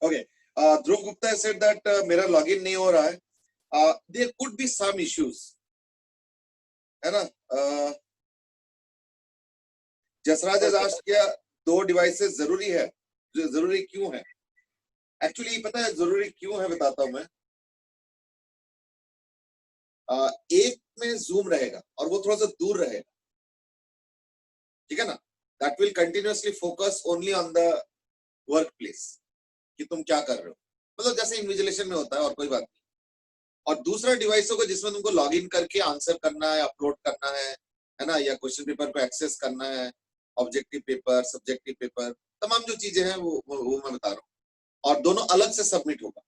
Okay. Dhruv Gupta said that मेरा login नहीं हो रहा है. There could be some issues, है ना? जसराज has asked क्या 2 डिवाइसेस जरूरी है? जरूरी क्यों है? एक्चुअली पता है जरूरी क्यों है, बताता हूं मैं. एक में जूम रहेगा और वो थोड़ा सा दूर रहेगा, ठीक है ना? That will continuously focus only on the work place कि तुम क्या कर रहे हो, मतलब जैसे इन्विजिलेशन में होता है, और कोई बात नहीं. और दूसरा डिवाइस होगा जिसमें तुमको लॉग इन करके आंसर करना है, अपलोड करना है ना, या क्वेश्चन पेपर को एक्सेस करना है, ऑब्जेक्टिव पेपर, सब्जेक्टिव पेपर, तमाम जो चीजें हैं वो मैं बता रहा हूँ. और दोनों अलग से सबमिट होगा.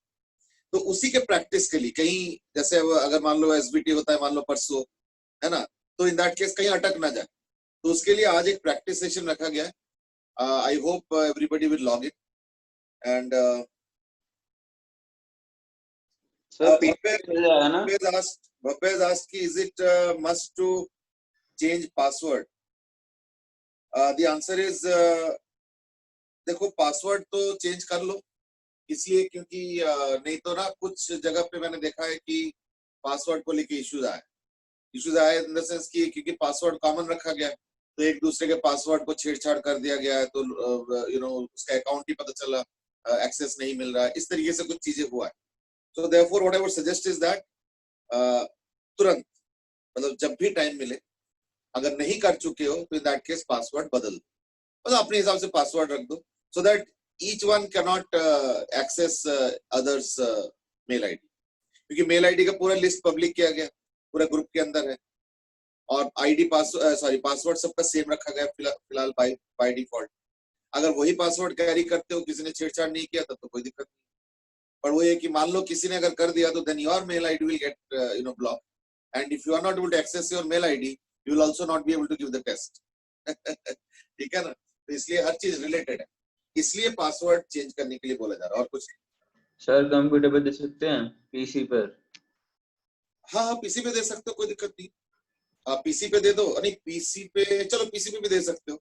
तो उसी के प्रैक्टिस के लिए कहीं जैसे अगर मान लो एसबीटी होता है, मान लो परसों, है ना, तो इन दैट केस कहीं अटक ना जाए, तो उसके लिए आज एक प्रैक्टिस सेशन रखा गया है. I hope everybody will log in and Bhappe has asked is it must to change password? The answer is देखो पासवर्ड तो चेंज कर लो, इसलिए क्योंकि नहीं तो ना कुछ जगह पे मैंने देखा है कि पासवर्ड को लेके इश्यूज आए इन द सेंस कि क्योंकि पासवर्ड कॉमन रखा गया है, तो एक दूसरे के पासवर्ड को छेड़छाड़ कर दिया गया है, तो उसका अकाउंट ही पता चला, एक्सेस नहीं मिल रहा है, इस तरीके से कुछ चीजें हुआ है. So therefore what I would suggest is that तुरंत, मतलब जब भी टाइम मिले, अगर नहीं कर चुके हो तो इन दैट केस पासवर्ड बदल दो, मतलब अपने हिसाब से पासवर्ड रख दो, so that each one can not access others mail ID, क्योंकि मेल आईडी का पूरा लिस्ट पब्लिक किया गया, पूरा ग्रुप के अंदर है, और आईडी पासवर्ड सबका सेम रखा गया फिलहाल बाय डिफॉल्ट. अगर वही पासवर्ड कैरी करते हो, किसी ने छेड़छाड़ नहीं किया तब तो कोई दिक्कत नहीं. पर वो ये कि मान लो किसी ने अगर कर दिया तो then your mail ID will get block, and if you are not able to access your mail ID you will also not be able to give the test. ठीक है ना? तो इसलिए हर चीज रिलेटेड है, इसलिए पासवर्ड चेंज करने के लिए बोला जा रहा है, और कुछ नहीं. सर कंप्यूटर पे दे सकते हैं, पीसी पर? हाँ पीसी पे दे सकते हो, कोई दिक्कत नहीं. आप पीसी पे दे दो, नहीं पीसी पे, चलो पीसी पे भी दे सकते हो.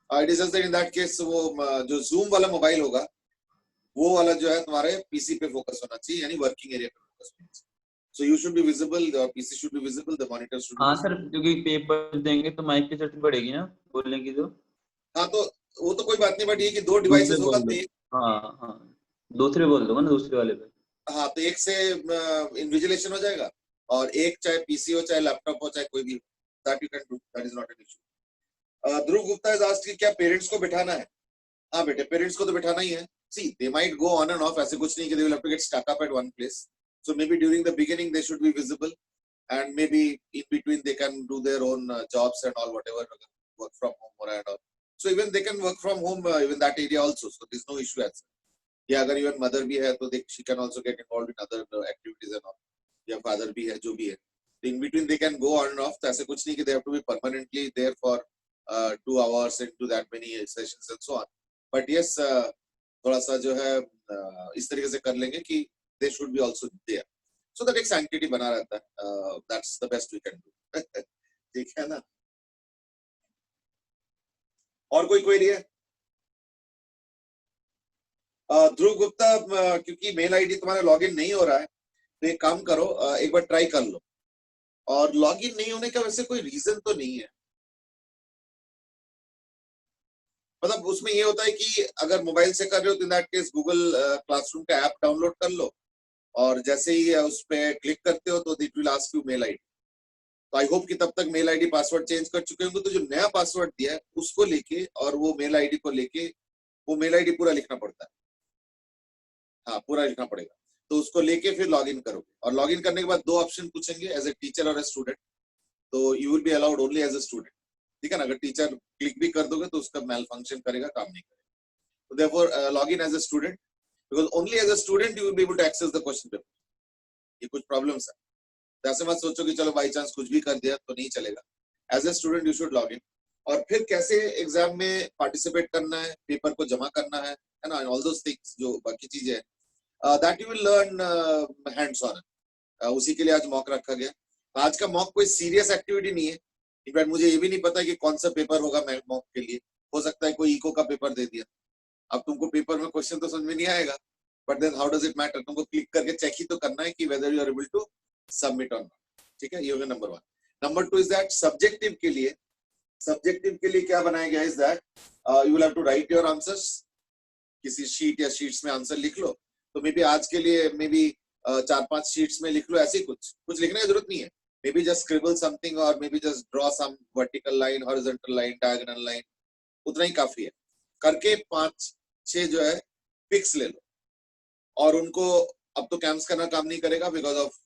It is just that in that case वो जो जूम वाला मोबाइल होगा वो वाला जो है तुम्हारे पीसी पे फोकस होना चाहिए, यानी वर्किंग एरिया पे फोकस होना चाहिए. So you should be visible, your PC should be visible, the monitor should be. हाँ सर, क्योंकि पेपर देंगे तो माइक की जरूरत पड़ेगी ना बोलने की. तो हाँ तो वो तो कोई बात नहीं, बट ये कि 2 डिवाइसेस होगा तो हाँ दूसरे बोल दूंगा ना, दूसरे वाले पे. हाँ तो एक से इन्विजिलेशन हो जाएगा, और एक चाहे पीसी हो, चाहे लैपटॉप हो, चाहे कोई भी, that you can do, that is not an issue. Dhruv Gupta is asked कि क्या पेरेंट्स को बिठाना है? हाँ बेटे, पेरेंट्स को तो बिठाना ही है. See, they might go on and off, ऐसे कुछ नहीं कि they will have to get stuck up at one place. So maybe during the beginning they should be visible, and maybe in between they can do their own jobs and all, whatever, work from home or and all. So even they can work from home even that area also. So there's no issue as. या अगर even mother भी है तो she can also get involved in other activities and all. या father भी है, जो भी है. In between they can go on and off. तो ऐसे कुछ नहीं कि they have to be permanently there for 2 hours and do that many sessions and so on. But yes, थोड़ा सा जो है इस तरीके से कर लेंगे कि they should be also there, so that एक सैंक्टिटी बना रहता है. That's the best we can do. ठीक है ना? और कोई क्वेरी है? ध्रुव गुप्ता, क्योंकि मेल आईडी तुम्हारा लॉगिन नहीं हो रहा है, तो एक काम करो, एक बार ट्राई कर लो. और लॉगिन नहीं होने का वैसे कोई रीजन तो नहीं है, मतलब उसमें ये होता है कि अगर मोबाइल से कर रहे हो तो in that case Google classroom का ऐप डाउनलोड कर लो, और जैसे ही उस पे क्लिक करते हो तो it will ask you mail ID. तो आई होप कि तब तक मेल आईडी पासवर्ड चेंज कर चुके होंगे, तो जो नया पासवर्ड दिया है उसको लेके और वो मेल आईडी को लेके, वो मेल आईडी पूरा लिखना पड़ता है. हाँ पूरा लिखना पड़ेगा, तो उसको लेके फिर लॉग इन करोगे, और लॉग इन करने के बाद 2 ऑप्शन पूछेंगे, एज ए टीचर और ए स्टूडेंट. तो you will be allowed only as a student. ठीक है ना? अगर टीचर क्लिक भी कर दोगे तो उसका मेल फंक्शन करेगा, काम नहीं करेगा. So therefore, log in as a student, because only as a student you will be able to access the question paper. ये कुछ प्रॉब्लम्स है, तो ऐसे मत सोचो कि चलो बाई चांस कुछ भी कर दिया तो नहीं चलेगा. As a student you should log in, और फिर कैसे एग्जाम में पार्टिसिपेट करना है, पेपर को जमा करना है ना, ऑल दोस थिंग्स जो बाकी चीजें हैं, that you will learn hands on. उसी के लिए आज मॉक रखा गया. आज का मॉक कोई सीरियस एक्टिविटी नहीं है. इनफैक्ट मुझे ये भी नहीं पता कि कौन सा पेपर होगा मॉक के लिए. हो सकता है कोई इको का पेपर दे दिया. अब तुमको पेपर में क्वेश्चन तो समझ में नहीं आएगा, but then how does it matter, तुमको क्लिक करके चेक ही तो करना है कि whether you are able to submit और नॉट। ठीक है, ये हो गया number 1। Number 2 is that subjective के लिए क्या बनाया गया is that you will have to write your answers, किसी शीट या शीट्स में आंसर लिख लो। तो मे बी आज के लिए मे बी 4-5 शीट्स में लिख लो, ऐसे ही कुछ लिखने की जरूरत नहीं है। Maybe just scribble something और maybe just draw some vertical line, horizontal line, diagonal line, उतना ही काफी है। करके 5-6 जो है पिक्स ले लो और उनको, अब तो कैम्स करना काम नहीं करेगा because of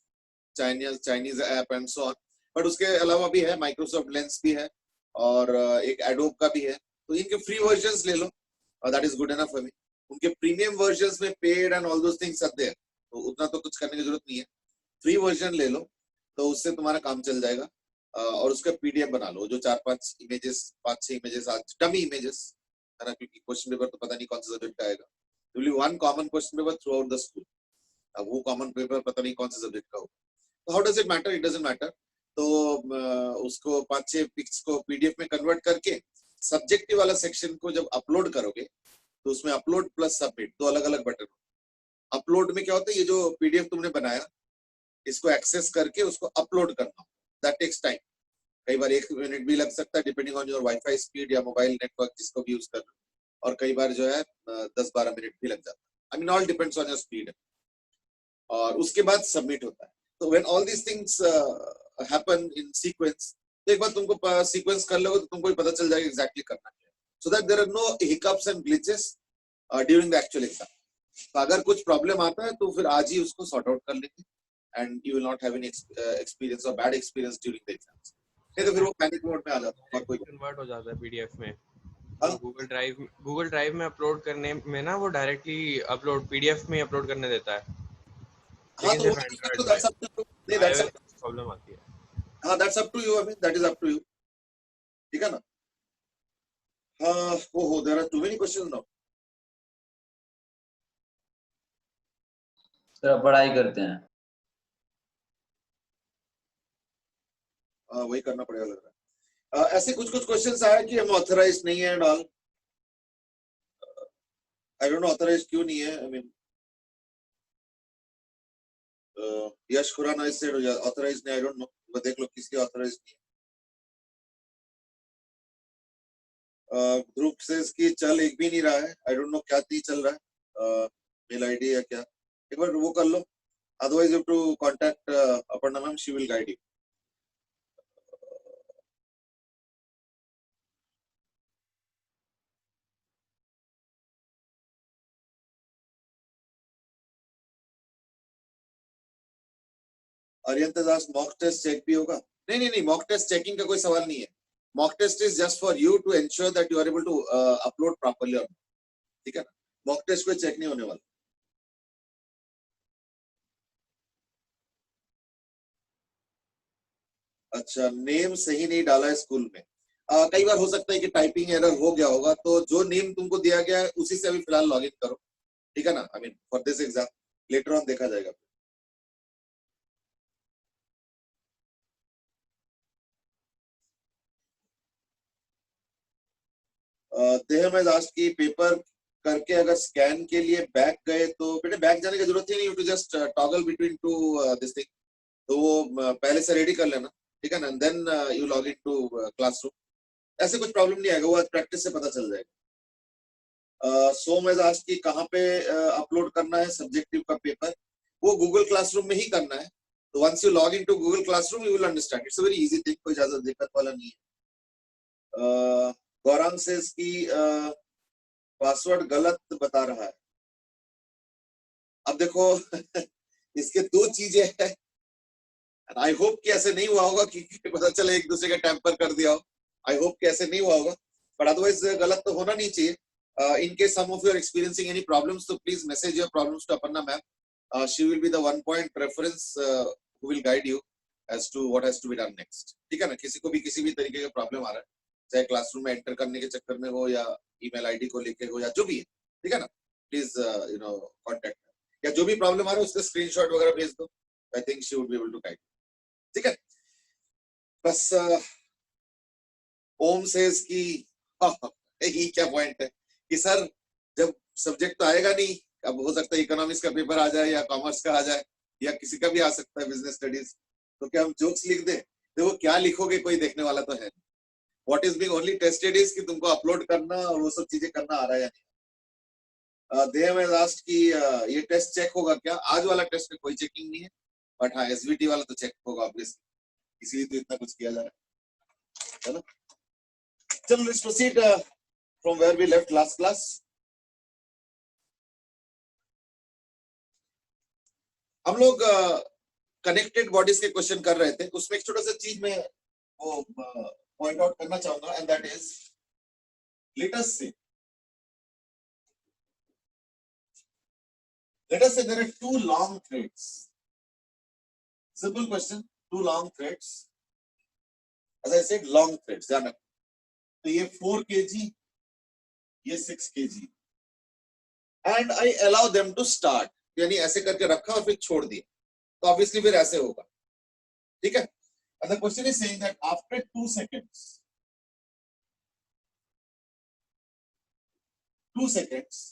Chinese app and so on, but उसके अलावा भी है, माइक्रोसॉफ्ट लेंस भी है और एक एडोब का भी है। तो इनके फ्री वर्जन्स ले लो, that is good enough for me. उनके प्रीमियम वर्जन्स में paid and all those things are there, तो उतना तो कुछ करने की जरूरत नहीं है। फ्री वर्जन ले लो तो उससे तुम्हारा काम चल जाएगा। और उसका पीडीएफ बना लो, जो 4-5 इमेजेस, 5-6 इमेजेस, आज डमी इमेजेस है ना, क्योंकि क्वेश्चन पेपर तो पता नहीं कौन सा सब्जेक्ट का आएगा। Only one common question paper through out the school, अब वो कॉमन पेपर पता नहीं कौन सा सब्जेक्ट का होगा। तो how does it matter, it doesn't matter. तो उसको 5-6 पिक्स को पीडीएफ में कन्वर्ट करके सब्जेक्टिव वाला सेक्शन को जब अपलोड करोगे तो उसमें अपलोड प्लस सबमिट 2 अलग अलग बटन। अपलोड में क्या होता है, ये जो पीडीएफ तुमने बनाया इसको एक्सेस करके उसको अपलोड करना, दैट टेक्स टाइम। कई बार 1 मिनट भी लग सकता है depending on your wifi speed या मोबाइल नेटवर्क जिसको भी यूज करना, और कई बार जो है 10-12 मिनट भी लग जाता है। I mean all depends on your speed. और उसके बाद सबमिट होता है। तो when all these things happen in sequence, तो एक बार तुमको सीक्वेंस कर लोगे तो तुमको भी पता चल जाएगा एग्जैक्टली करना क्या है, so that there are no hiccups and glitches during the actual exam. तो अगर कुछ प्रॉब्लम आता है तो फिर आज ही उसको सॉर्ट आउट कर लेंगे and you will not have any experience और bad experience during the exams. नहीं तो फिर वो पैनिक मोड में आ जाता है और कोई कन्वर्ट हो जाता है पीडीएफ में। हाँ? तो गूगल ड्राइव में अपलोड करने में ना वो डायरेक्टली अपलोड पीडीएफ में अपलोड करने देता है, हाँ लेकिन तो सिर्फ वो एंड्रॉइड में। दैट्स अप टू यू, नहीं दैट्स iOS अप, में प्रॉब्लम आती है। हाँ that's up to you, I mean that is up to you. ठीक है ना? ओहो, there are too many questions now. Sir पढ़ाई करते हैं। वही करना पड़ेगा लग रहा है। ऐसे कुछ क्वेश्चंस आए कि हम ऑथराइज नहीं है and all. I don't know authorise क्यों नहीं है। I mean Yash Khurana is said authorise नहीं, आई डोंट नो, वो देख लो किसकी ऑथराइज नहीं है। ग्रुप से इसकी चल एक भी नहीं रहा है, आई डोंट नो क्या नहीं चल रहा है, मेल आईडी या क्या, एक बार वो कर लो। Otherwise you have to contact Aparna ma'am, she will guide you. Ariyant Das, mock test check भी होगा? नहीं नहीं नहीं, मॉक टेस्ट चेकिंग का कोई सवाल नहीं है। Mock test is just for you to ensure that you are able to upload properly, ठीक है ना? मॉक टेस्ट कोई चेक नहीं होने वाला। अच्छा, नेम सही नहीं डाला है स्कूल में। कई बार हो सकता है कि टाइपिंग एरर हो गया होगा, तो जो नेम तुमको दिया गया है उसी से अभी फिलहाल लॉग इन करो, ठीक है ना? I mean for this exam, later on देखा जाएगा। देह में लास्ट की पेपर करके अगर स्कैन के लिए बैक गए तो बेटे बैक जाने की जरूरत ही नहीं, you to just toggle between two this thing. तो वो पहले से रेडी कर लेना, ठीक है ना? Then you log in to classroom, ऐसे कुछ प्रॉब्लम नहीं आएगा, वो आज प्रैक्टिस से पता चल जाएगा। सोम हैज आस्क्ड कि कहाँ पे अपलोड करना है सब्जेक्टिव का पेपर, वो गूगल क्लासरूम में ही करना है। तो once you log in to Google classroom you will understand, it's a very easy thing, कोई ज्यादा दिक्कत वाला नहीं है। गौरांग सेज की पासवर्ड गलत बता रहा है। अब देखो इसके 2 चीजें हैं, आई होप कि ऐसे नहीं हुआ होगा कि पता चले एक दूसरे का टैम्पर कर दिया हो, आई होप कि ऐसे नहीं हुआ होगा, बट अदरवाइज गलत तो होना नहीं चाहिए। in case some of you are experiencing any problems, so please message your problems to Aparna ma'am. She will be the one point reference who will guide you as to what has to be done next. ठीक है ना? किसी को भी किसी भी तरीके का प्रॉब्लम आ रहा है, चाहे क्लासरूम में एंटर करने के चक्कर में हो या ईमेल आईडी को लेके हो या जो भी है, ठीक है ना? प्लीज यू नो कांटेक्ट, या जो भी प्रॉब्लम आ रहा है उसका स्क्रीनशॉट वगैरह भेज दो, I think she would be able to guide, ठीक है? बस ओम सेज की यही क्या पॉइंट है कि सर जब सब्जेक्ट तो आएगा नहीं, अब हो सकता है इकोनॉमिक्स का पेपर आ जाए या कॉमर्स का आ जाए या किसी का भी आ सकता है, बिजनेस स्टडीज, तो क्या हम जोक्स लिख दें? देखो क्या लिखोगे, कोई देखने वाला तो है। What is being only tested is कि तुमको अपलोड करना और वो सब चीजें करना आ रहा है या नहीं। दे हैव आस्क्ड कि ये टेस्ट चेक होगा क्या? आज वाला टेस्ट में कोई चेकिंग नहीं है, बट हाँ एसबीटी वाला तो चेक होगा ऑब्वियसली, इसीलिए तो इतना कुछ किया जा रहा है ना। चलो let's proceed from where we left last class. हम लोग कनेक्टेड बॉडीज के क्वेश्चन कर रहे थे, उसमें एक छोटा सा चीज मैं वो पॉइंट आउट करना चाहूंगा, and that is late us से there are two long threads. Simple question, two long threads. As I said, long threads. ध्यान रखो, तो ये 4 kg, ये 6 kg, and I allow them to start, यानी ऐसे करके रखा और फिर छोड़ दिया, तो ऑब्वियसली फिर ऐसे होगा, ठीक है। And the question is saying that after 2 seconds, 2 seconds,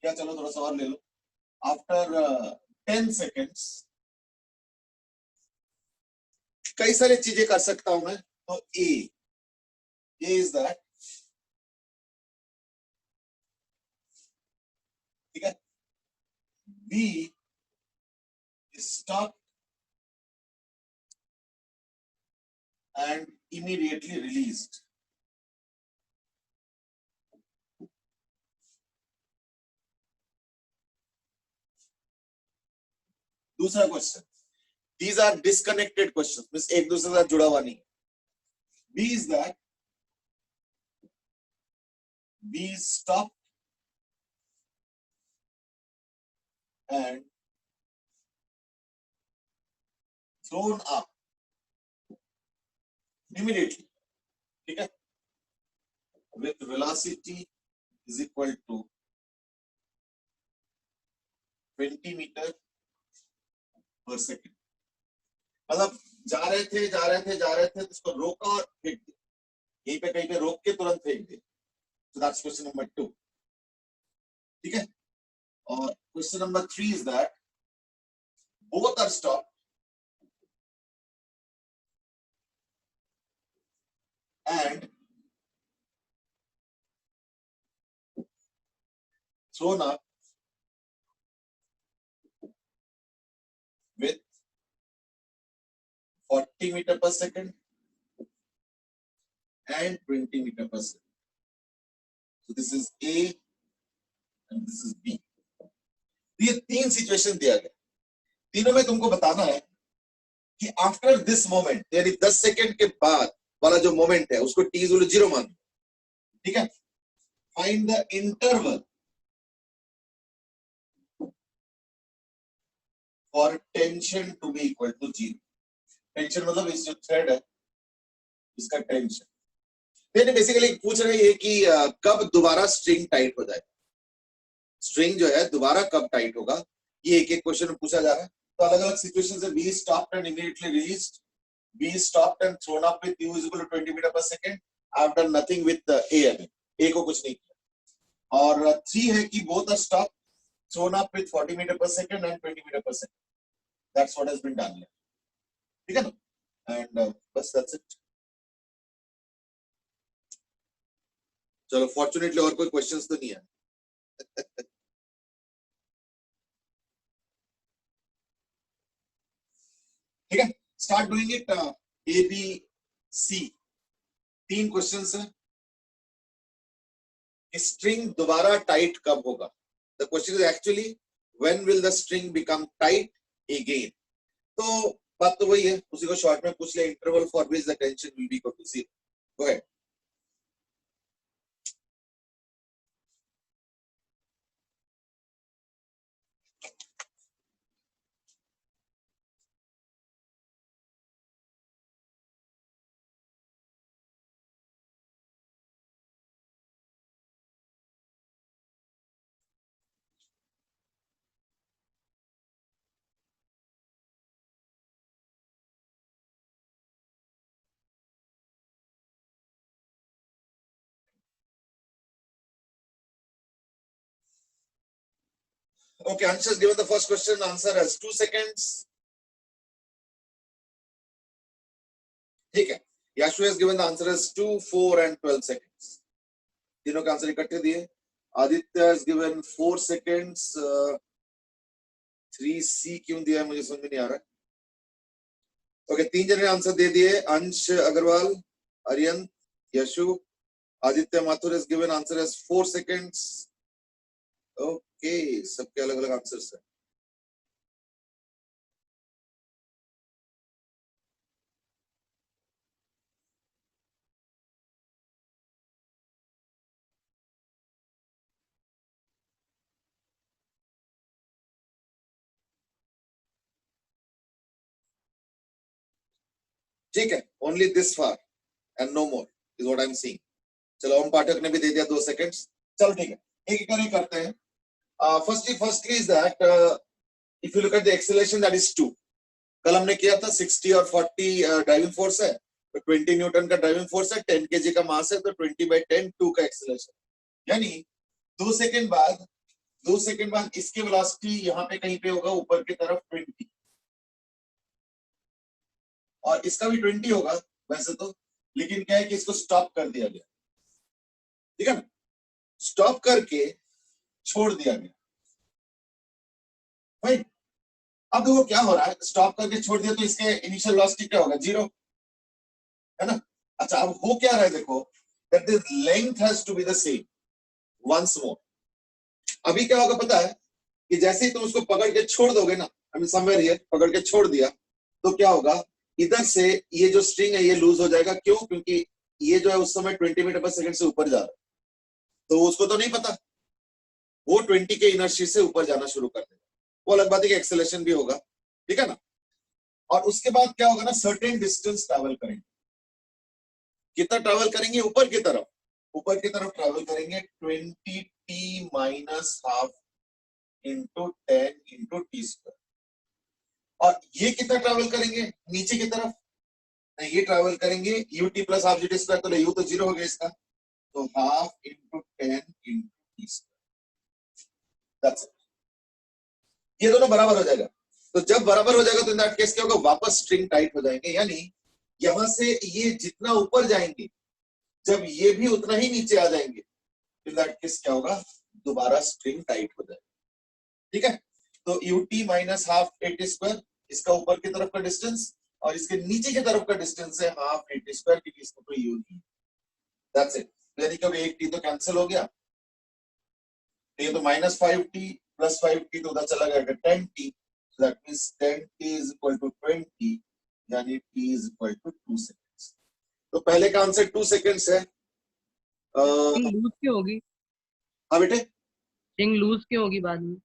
क्या चलो थोड़ा सा और ले लो, आफ्टर 10 seconds, कई सारी चीजें कर सकता हूं मैं, तो ए इज दैट, ठीक है, be stop and immediately released. दूसरा question, these are disconnected questions, means एक दूसरे के साथ जुड़ा हुआ नहीं। B is that B stopped and thrown up immediately, ठीक है, with velocity is equal to 20 meter per second। मतलब जा रहे थे तो इसको रोका और फेंक दिया, यहीं पे कहीं पे रोक के तुरंत फेंक दिया। So that's question number 2, ठीक है। और question number 3 is that both are stopped and thrown up with 40 meter per second and 20 meter per second। So this is A and this is B। ये 3 सिचुएशन दिया गया, तीनों में तुमको बताना है कि आफ्टर दिस मोमेंट, यानी 10 सेकंड के बाद वाला जो मोमेंट है उसको t इज 0 मान, ठीक है। Find the interval for tension to be equal to 0। Tension मतलब इस जो थ्रेड है इसका टेंशन, यानी बेसिकली पूछ रहे हैं कि कब दोबारा स्ट्रिंग टाइट हो जाए, स्ट्रिंग जो है दोबारा कब टाइट होगा, ये एक एक क्वेश्चन में पूछा जा रहा है। तो अलग अलग सिचुएशंस है, be stopped and immediately released, be stopped and thrown up with u equal to 20 metre per second, I have done nothing with A को कुछ नहीं किया। और 3 है कि both are stopped, thrown up with 40 metre per second and 20 metre per second, that's what has been done, ठीक है ना। एंड बस दैट्स इट। चलो फॉर्चुनेटली और कोई क्वेश्चंस तो नहीं है। ठीक है, start doing it. A B C 3 questions है। स्ट्रिंग दोबारा टाइट कब होगा? The question is actually when will the string become tight again. तो बात तो वही है, उसी को शॉर्ट में पूछ ले, interval for which the tension will be equal to 0। Go ahead. Okay, Ansh has given the first question, answer as 2 seconds. ठीक है, Yashu has given the answer as 2, 4 and 12 seconds. तीनों का आंसर इकट्ठे दिए. Aditya has given 4 seconds. 3C क्यों दिया है मुझे समझ में नहीं आ रहा. ओके, 3 जने आंसर दे दिए. Ansh Agarwal, Aryan, Yashu. Aditya Mathur has given answer as 4 seconds. Okay, सबके अलग अलग आंसर्स है. ठीक है, only this far and no more is what I am seeing. चलो, ओम पाठक ने भी दे दिया 2 सेकंड्स. चलो ठीक है, एक एक करके करते हैं. Firstly is that if you look at the acceleration that is 2. कल हमने किया था 60 और 40 ड्राइविंग फोर्स है, तो 20 न्यूटन का ड्राइविंग फोर्स है, 10 kg का मास है, तो 20/10 2 का एक्सेलरेशन. यानी 2 सेकंड बाद इसके वेलोसिटी यहाँ पे कहीं पे होगा ऊपर की तरफ 20, और इसका भी 20 होगा वैसे तो, लेकिन क्या है कि इसको स्टॉप कर दिया गया. ठीक है ना, स्टॉप करके छोड़ दिया गया. राइट, अब देखो क्या हो रहा है. स्टॉप करके छोड़ दिया तो इसके इनिशियल वेलोसिटी क्या होगा, 0 है ना. अच्छा, अब हो क्या रहा है, देखो that this length has to be the same once more. अभी क्या होगा पता है, कि जैसे ही तुम उसको पकड़ के छोड़ दोगे ना, आई मीन समवेयर हियर, पकड़ के छोड़ दिया, तो क्या होगा, इधर से ये जो स्ट्रिंग है ये लूज हो जाएगा. क्यों? क्योंकि ये जो है उस समय 20 मीटर पर सेकंड से ऊपर जा रहा है, तो उसको तो नहीं पता, वो 20 के इनर्शी से ऊपर जाना शुरू कर देगा. वो अलग बात है कि एक्सेलरेशन भी होगा. ठीक है ना. और उसके बाद क्या होगा ना, सर्टेन डिस्टेंस ट्रैवल करेंगे. कितना ट्रैवल करेंगे, ऊपर की तरफ ट्रैवल करेंगे 20t minus half into 10 into T square. और ये कितना ट्रैवल करेंगे, नीचे की तरफ ये ट्रैवल करेंगे ut प्लस हाफ जी स्क्वायर, तो u तो 0 हो गया इसका, तो half into 10 into T square. That's it. ये दोनों बराबर हो जाएगा. तो जब बराबर हो जाएगा तो इन दैट केस क्या होगा, वापस स्ट्रिंग टाइट हो जाएंगे. यानी यहां से ये जितना ऊपर जाएंगे, जब ये भी उतना ही नीचे आ जाएंगे, इन दैट केस क्या होगा, दोबारा स्ट्रिंग टाइट हो जाएगा. ठीक है. तो ut minus half eighty square, इसका ऊपर की तरफ का डिस्टेंस, और इसके नीचे की तरफ का डिस्टेंस है हाफ एटी स्क्वायर, क्योंकि इसको कोई u नहीं. That's it. यानी कि अब एक t तो कैंसिल हो गया, ये तो माइनस 5t प्लस 5t तो उधर चला गया 10t. So that means 10t is equal to 20, यानी t is equal to 2 seconds. तो पहले का आंसर 2 seconds है. लूज क्यों होगी? हाँ बेटे, स्ट्रिंग लूज क्यों होगी बाद में?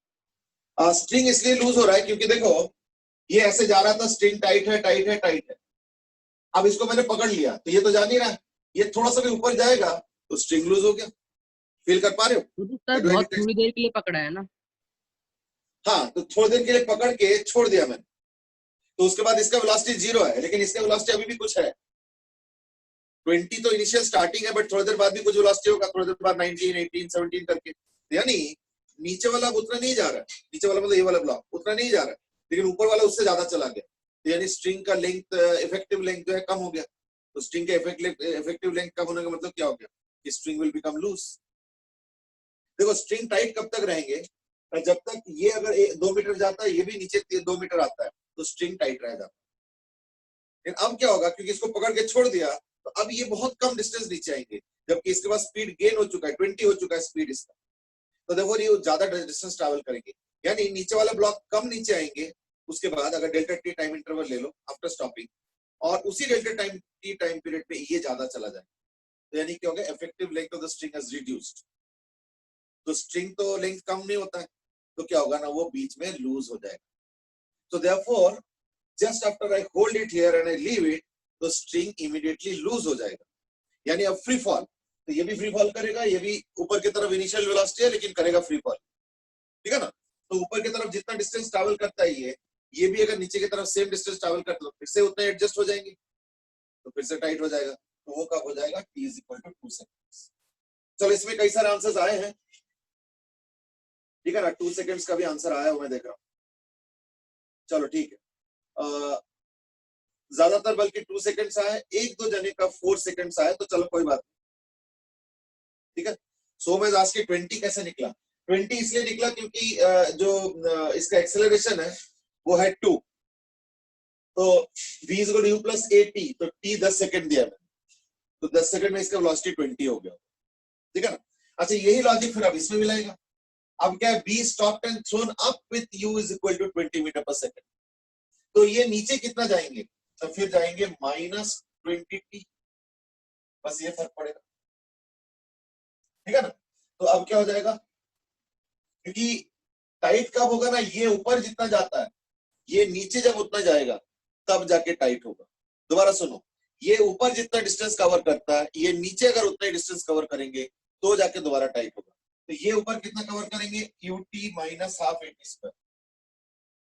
स्ट्रिंग इसलिए लूज हो रहा है क्योंकि देखो ये ऐसे जा रहा था, स्ट्रिंग टाइट है. अब इसको मैंने पकड़ लिया तो ये तो जा नहीं रहा है, ये थोड़ा सा भी ऊपर जाएगा तो स्ट्रिंग लूज हो गया. फील कर पा रहे हो? तो सर बहुत थोड़ी देर के लिए पकड़ा है ना. हाँ, तो थोड़ी देर के लिए पकड़ के छोड़ दिया मैंने, तो उसके बाद इसका वेलोसिटी 0 है, लेकिन इसका वेलोसिटी अभी भी कुछ है. 20 तो इनिशियल स्टार्टिंग है, बट थोड़ी देर बाद भी कुछ वेलोसिटी होगा, थोड़ी देर बाद 19, 18, 17 करके. यानी नीचे वाला उतना नहीं जा रहा है, नीचे वाला मतलब ये वाला ब्लॉक उतना नहीं जा रहा है, लेकिन ऊपर वाला उससे ज्यादा चला गया. तो यानी स्ट्रिंग का लेंथ, इफेक्टिव लेंथ जो है कम हो गया. तो स्ट्रिंग का इफेक्टिव लेंथ कम होने का मतलब क्या हो गया, कि स्ट्रिंग विल बिकम लूज. देखो स्ट्रिंग टाइट कब तक रहेंगे, जब तक ये अगर 2 मीटर जाता है, ये भी नीचे 2 मीटर आता है, तो स्ट्रिंग टाइट रह जाता है. लेकिन अब क्या होगा, क्योंकि इसको पकड़ के छोड़ दिया, तो अब ये बहुत कम डिस्टेंस नीचे आएंगे, जबकि इसके पास स्पीड गेन हो चुका है, 20 हो चुका है स्पीड इसका. तो देखो ये ज्यादा डिस्टेंस ट्रैवल करेंगे, यानी नीचे वाला ब्लॉक कम नीचे आएंगे. उसके बाद अगर डेल्टा टी टाइम इंटरवल ले लो आफ्टर स्टॉपिंग, और उसी delta time T time period पे ये ज्यादा चला जाए, तो यानी क्या होगा, effective length of the string has reduced. तो स्ट्रिंग तो लेंथ कम नहीं होता है, तो क्या होगा ना, वो बीच में लूज हो जाएगा. So therefore, just after I hold it here and I leave it, तो string immediately lose हो जाएगा. यानी अब free fall, तो ये भी free fall करेगा, ये भी ऊपर की तरफ initial velocity है, लेकिन करेगा free fall. ठीक है ना. तो ऊपर की तरफ जितना distance travel करता है ये भी अगर नीचे की तरफ same distance travel करता है, तो फिर से उतना adjust हो जाएंगे, तो फिर से टाइट हो जाएगा. तो वो कब हो जाएगा, t is equal to 2 seconds. चलो इसमें कई सारे आंसर्स आए हैं. ठीक है ना, 2 सेकंड्स का भी आंसर आया हुआ मैं देख रहा हूँ। चलो ठीक है, ज्यादातर बल्कि 2 सेकंड्स आए, एक दो जने का 4 सेकंड्स आए, तो चलो कोई बात नहीं। ठीक है, सो मैं आज के 20 कैसे निकला? 20 इसलिए निकला क्योंकि जो इसका एक्सेलरेशन है वो है 2, तो v is equal to u plus at, तो t 10 सेकंड दिया मैंने, तो 10 सेकंड में इसका वेलोसिटी 20 हो गया। ठीक है ना? अच्छा, यही लॉजिक फिर अब इसमें मिलाएगा। अब क्या है, b stopped and thrown up with u is equal to 20 metre per second, तो ये नीचे कितना जाएंगे? तो फिर जाएंगे -20t, बस ये फर्क पड़ेगा। ठीक है ना? तो अब क्या हो जाएगा, क्योंकि टाइट कब होगा ना, ये ऊपर जितना जाता है, ये नीचे जब उतना जाएगा तब जाके टाइट होगा। दोबारा सुनो, ये ऊपर जितना डिस्टेंस कवर करता है, ये नीचे अगर उतना ही डिस्टेंस कवर करेंगे तो जाके दोबारा टाइट होगा। तो ये ऊपर कितना कवर करेंगे, ut minus half at square,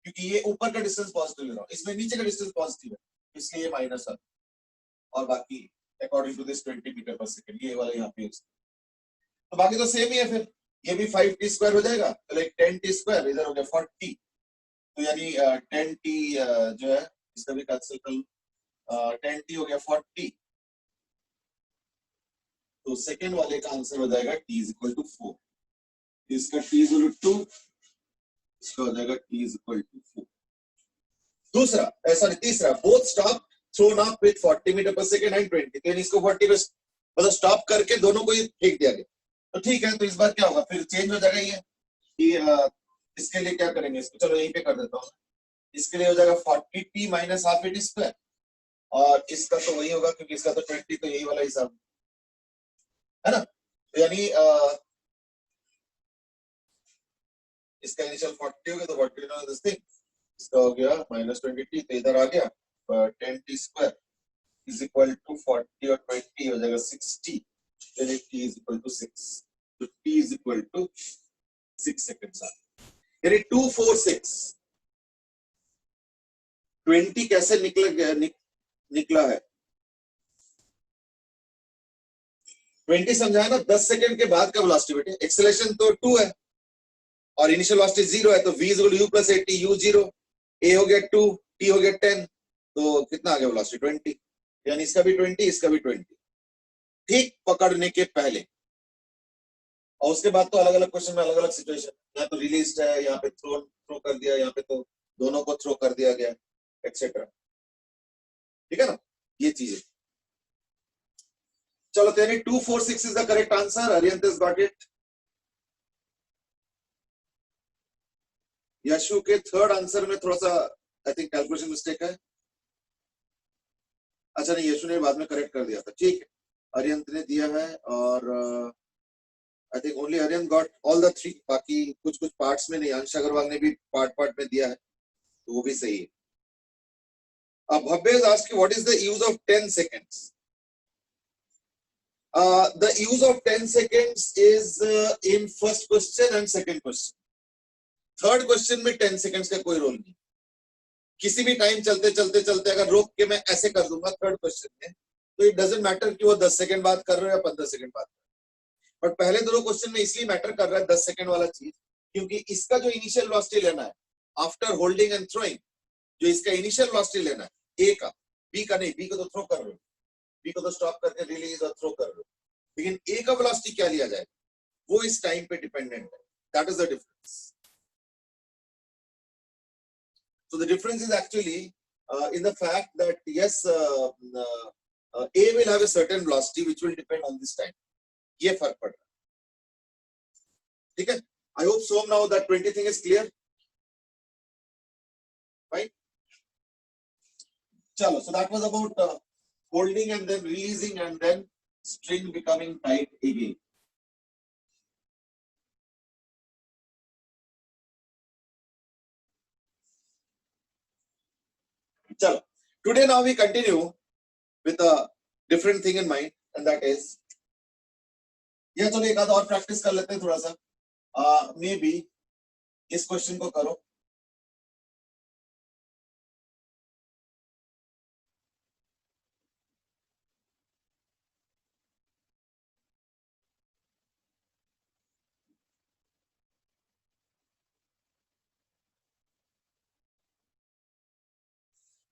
क्योंकि ये ऊपर का डिस्टेंस पॉजिटिव ले रहा हूं, इसमें नीचे का डिस्टेंस पॉजिटिव है, इसलिए माइनस है, और बाकी according to this 20 metre per second, ये वाला यहाँ पे। तो बाकी तो सेम ही है, फिर ये भी 5t स्क्वायर हो जाएगा, तो लाइक 10t स्क्वायर, इधर हो गया 40, तो यानी 10t जो है इसका भी कैंसिल कर लो, 10t हो गया 40, तो सेकंड वाले का आंसर हो जाएगा t इज इक्वल टू 4, इसका t इज इक्वल टू 2, इसका हो जाएगा t इज इक्वल टू 4। दूसरा सॉरी तीसरा, both stop thrown up with 40 metre per second and 20, तो इसको 40 पे मतलब स्टॉप करके दोनों को ही फेंक दिया गया। तो ठीक है, तो इस बार क्या होगा, फिर चेंज हो जाएगा ये कि इसके लिए क्या करेंगे, इसको चलो यहीं पे कर देता हूँ। इसके लिए हो जाएगा 40t minus half at square, और इसका तो वही होगा क्योंकि इसका तो 20, तो यही वाला हिसाब है ना। तो यानी इसका इनिशियल 40 हो गया, तो 40 दिस थिंग, इसका हो गया -20t, तो इधर आ गया 10t square is equal to 40 और 20 हो जाएगा 60, यानी t इज इक्वल टू 6, तो t is equal to 6 seconds, यानी 2 4 6। 20 कैसे निकला है, 20 समझाया ना, 10 सेकंड के बाद का वेलोसिटी बेटे, एक्सेलरेशन तो 2 है और इनिशियल वेलोसिटी 0 है, तो v is equal to u plus at, u 0, a हो गया 2, t हो गया 10, तो कितना आ गया वेलोसिटी 20, यानी इसका भी 20, इसका भी 20, ठीक पकड़ने के पहले। और उसके बाद तो अलग अलग क्वेश्चन में अलग अलग सिचुएशन, यहाँ तो रिलीज है, यहाँ पे थ्रो कर दिया, यहाँ पे तो दोनों को थ्रो कर दिया गया, एक्सेट्रा। ठीक है ना, ये चीजें। चलो, तो यानी 2 4 6 is the correct answer. Ariyant has got it। Yashu के थर्ड आंसर में थोड़ा सा आई थिंक कैलकुलेशन मिस्टेक है। अच्छा नहीं, यशु ने बाद में करेक्ट कर दिया था, ठीक है। अरियंत ने दिया है, और I think only अरियंत got all the 3, बाकी कुछ कुछ पार्ट्स में नहीं, अंश अग्रवाल ने भी पार्ट में दिया है, तो वो भी सही है। अब Bhavya is asking what is the use of 10 seconds. The use of 10 seconds is in first question and second question. Third question में 10 सेकंड्स का कोई रोल नहीं। किसी भी टाइम चलते चलते चलते अगर रोक के मैं ऐसे कर दूंगा थर्ड क्वेश्चन में, तो इट डजंट मैटर कि वो 10 सेकंड बात कर रहे हो या 15 सेकंड बात कर रहे हो। बट पहले दोनों क्वेश्चन में इसलिए मैटर कर रहा है 10 सेकंड वाला चीज, क्योंकि इसका जो इनिशियल वेलोसिटी लेना है आफ्टर होल्डिंग एंड थ्रोइंग, जो इसका इनिशियल वेलोसिटी लेना है ए का, बी का नहीं, बी को तो थ्रो कर रहे हो, बी को तो स्टॉप करके रिलीज और थ्रो कर रहे हो, लेकिन ए का वेलोसिटी क्या लिया जाए वो इस टाइम पे डिपेंडेंट है। That is the difference. So the difference is actually in the fact that yes, A will have a certain velocity which will depend on this time. ये फर्क पड़ रहा है, ठीक है। I hope so now that 20 thing is clear. Right? चलो, so that was about holding and then releasing and then string becoming tight again. चलो, today now we continue with a different thing in mind, and that is, ये चलो एक आध और practice कर लेते हैं थोड़ा सा। मे बी इस क्वेश्चन को करो।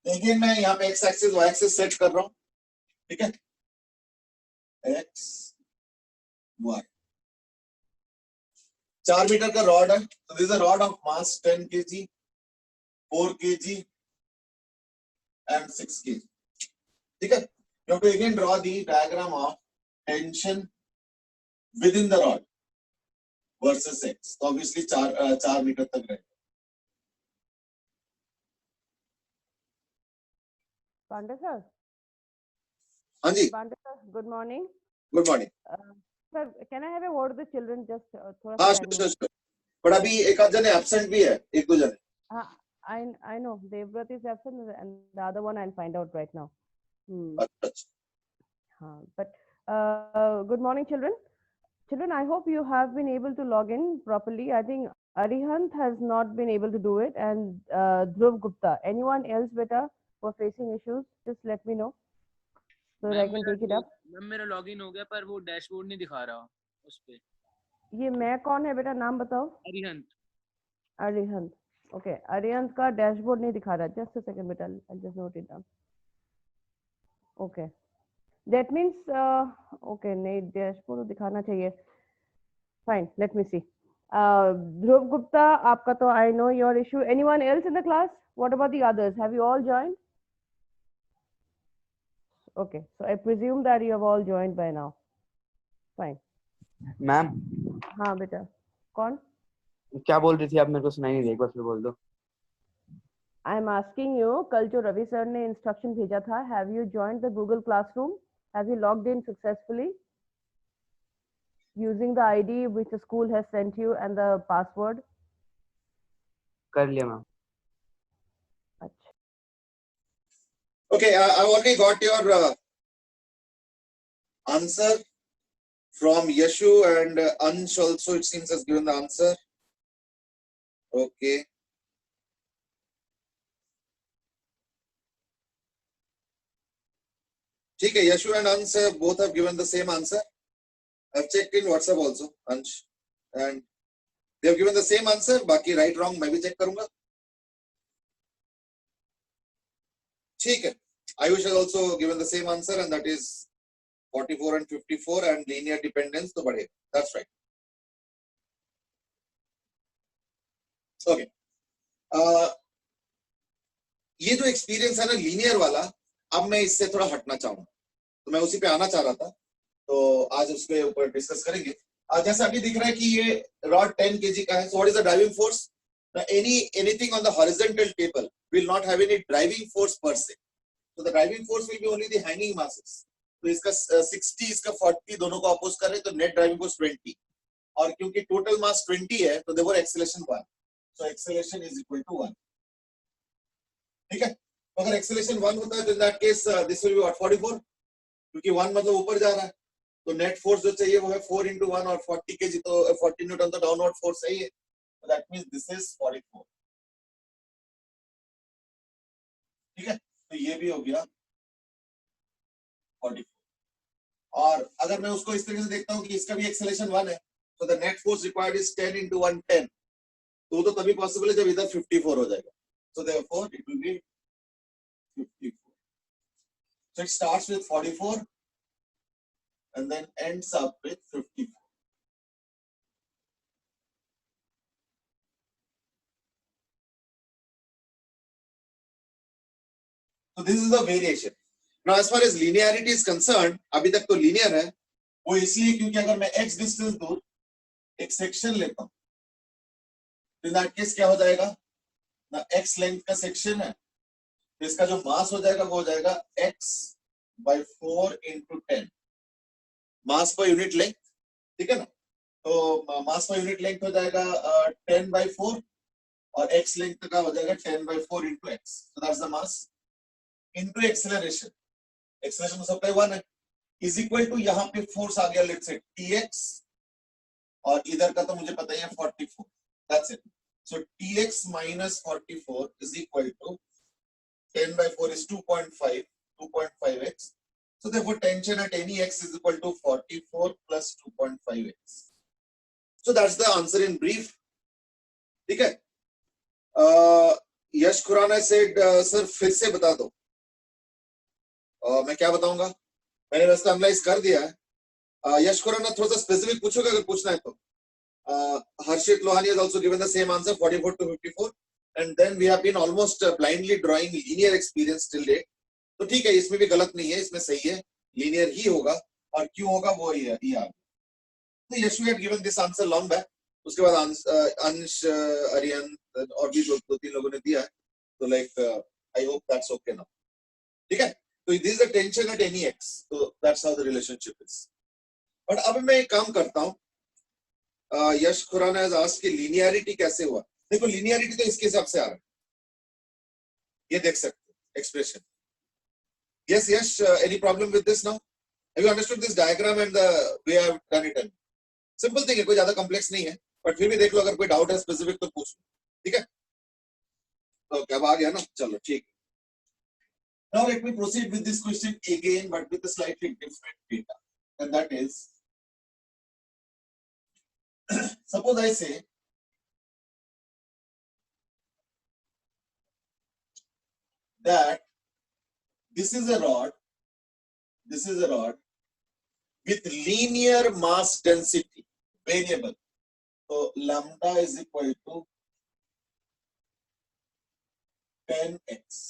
अगेन मैं यहाँ पे x axis y axis set कर रहा हूँ, ठीक है, एक्स वाई 4 मीटर का रॉड है, तो this is a rod of mass 10 kg, 4 kg and 6 kg, ठीक है. You have to again draw the diagram of tension within the rod versus x. तो obviously 4 मीटर तक रहेगा. Pandey sir. हाँ जी, Pandey sir, good morning. Good morning. Sir, can I have a word with the children just थोड़ा हाँ सा time sure sure, but अभी एक आध जने एब्सेंट भी है, एक दो जने. हाँ, I know Devvrat is absent and the other one I'll find out right now. अच्छा अच्छा. हाँ, but good morning children. Children, I hope you have been able to log in properly. I think Arihant has not been able to do it and Dhruv Gupta. Anyone else beta who are facing issues, just let me know so that I can take it up. Ma'am मेरा login हो गया पर वो dashboard नहीं दिखा रहा उस पे. ये मैं कौन है बेटा, नाम बताओ. अरिहंत. Arihant. Okay, Arihant का डैशबोर्ड नहीं दिखा रहा. Just a second बेटा, I'll just note it down. Okay. That means okay, नहीं डैशबोर्ड दिखाना चाहिए. Fine, let me see. Dhruv Gupta, आपका तो I know your issue. Anyone else in the class? What about the others? Have you all joined? Okay, so I presume that you have all joined by now. Fine. Ma'am हाँ बेटा, कौन? क्या बोल रही थी आप? मेरे को सुनाई नहीं दिया, एक बार फिर बोल दो. I am asking you, कल जो रवि सर ने instruction भेजा था, have you joined the Google Classroom? Have you logged in successfully using the ID which the school has sent you and the password? कर लिया मैम. अच्छा. Okay, I already got your answer from Yashu, and Ansh also it seems has given the answer. Okay. ठीक है, Yashu and Ansh both have given the same answer. I've checked in WhatsApp also, Ansh, and they have given the same answer. बाकी right wrong मैं भी check करूंगा. ठीक है. Ayush has also given the same answer, and that is 44 and 54, and linear dependence तो बढ़ेगा. That's right. Okay. ये जो एक्सपीरियंस है ना लीनियर वाला, अब मैं इससे थोड़ा हटना चाहूंगा, तो मैं उसी पे आना चाह रहा था, तो आज उसके ऊपर डिस्कस करेंगे. जैसा अभी दिख रहा है कि ये रॉड 10 kg का है. So what is the driving force? Anything on the horizontal table will not have any driving force per se. So the driving force will be only the hanging masses. तो इसका 60, इसका 40 दोनों को oppose कर रहे हैं, तो नेट ड्राइविंग फोर्स 20, और क्योंकि टोटल मास 20 है, तो their acceleration 1. So acceleration is equal to 1. ठीक है. तो अगर एक्सेलरेशन 1 होता है तो in that case this will be what 44, क्योंकि 1 मतलब ऊपर जा रहा है, तो नेट फोर्स जो चाहिए वो है 4 into 1 और 40 kg, तो 40 न्यूटन तो डाउनवर्ड फोर्स है. So that means this is 44. ठीक है. तो ये भी हो गया 44. और अगर मैं उसको इस तरीके से देखता हूँ कि इसका भी एक्सेलरेशन 1 है, तो the net force required is 10 into 1 10. तो तभी पॉसिबल है जब इधर 54 हो जाएगा. So therefore it will be 54. So it starts with 44 and then ends up with 54. So this is the variation. Now as far as linearity is concerned, अभी तक तो linear है, वो इसलिए क्योंकि अगर मैं x distance दूर एक सेक्शन लेता हूँ, तो in that case क्या हो जाएगा ना, x लेंथ का सेक्शन है, तो इसका जो मास हो जाएगा वो हो जाएगा x by 4 into 10 mass per unit length. ठीक है ना. तो मास पर यूनिट लेंथ हो जाएगा 10 by 4 और x लेंथ का हो जाएगा 10 by 4 into x. So that's the mass into acceleration. Acceleration supply 1 है, is equal to यहाँ पे फोर्स आ गया let's say tx, और इधर का तो मुझे पता ही है 44. That's it. So tx minus 44 is equal to 10 by 4 is 2.5, 2.5x. So therefore tension at any x is equal to 44 plus 2.5x. So that's the answer in brief. ठीक है. यश Khurana said sir फिर से बता दो। मैं क्या बताऊंगा, मैंने वैसे एनालाइज कर दिया है। यश खुराना थोड़ा सा स्पेसिफिक पूछोगे अगर पूछना है तो। Harshit Lohani has also given the same answer, 44 to 54, and then we have been almost blindly drawing linear experience till date. तो ठीक है, इसमें भी गलत नहीं है, इसमें सही है, लीनियर ही होगा, और क्यों होगा वो ही है। तो यश had given this answer long back, उसके बाद अंश, आर्यन और भी दो तीन लोगों ने दिया है, तो like I hope that's okay now. ठीक है, तो this is the tension at any X, तो that's how the relationship is. But अब मैं एक काम करता हूं, यश खुराना has asked कि लिनियरिटी कैसे हुआ। देखो लिनियरिटी तो इसके हिसाब से आ रहा है, ये देख सकते हो expression. Yes, Yash, any problem with this now? Have you understood this diagram and the way I have done it? Simple thing है, कोई ज्यादा कॉम्प्लेक्स नहीं है, बट फिर भी देख लो, अगर कोई डाउट है स्पेसिफिक तो पूछ लो। ठीक है, तो क्या आ गया ना, चलो ठीक है। Now let me proceed with this question again, but with a slightly different data, and that is, suppose I say that this is a rod with linear mass density variable, so lambda is equal to 10x।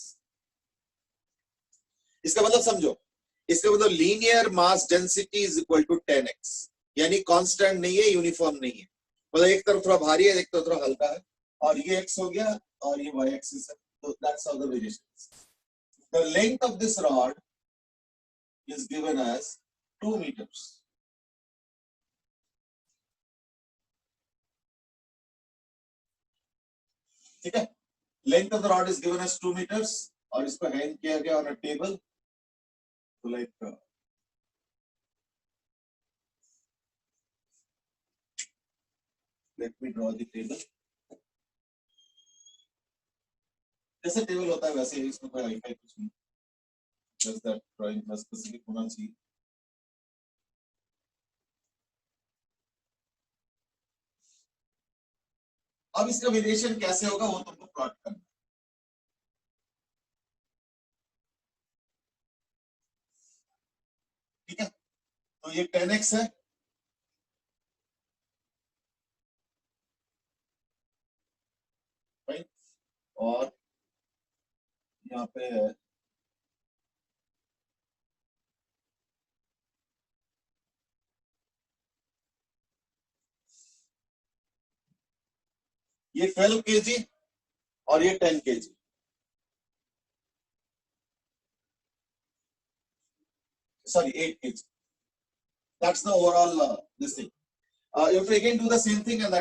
इसका मतलब समझो, इसका मतलब linear mass density is equal to 10x, यानी constant नहीं है, uniform नहीं है, मतलब एक तरफ थोड़ा भारी है, एक तरफ थोड़ा हल्का है, और ये x हो गया और ये y एक्सिस है, तो that's how the variation is. The length of this rod is given as 2 meters. ठीक है, length of the rod is given as 2 meters, और इसको हैंग किया गया on a table, तो like let me draw the table। जैसे table होता है वैसे ही, इसमें कोई हाई-फाई कुछ नहीं, just that drawing का स्पेसिफिक होना चाहिए। अब इसका वेरिएशन कैसे होगा वो तुमको प्लॉट करना है। ठीक है, तो ये 10x है, राइट, और यहाँ पे है ये 12 kg और ये 10 kg। Sorry, 8 kg। That's the overall this thing. You have to again do the same thing, and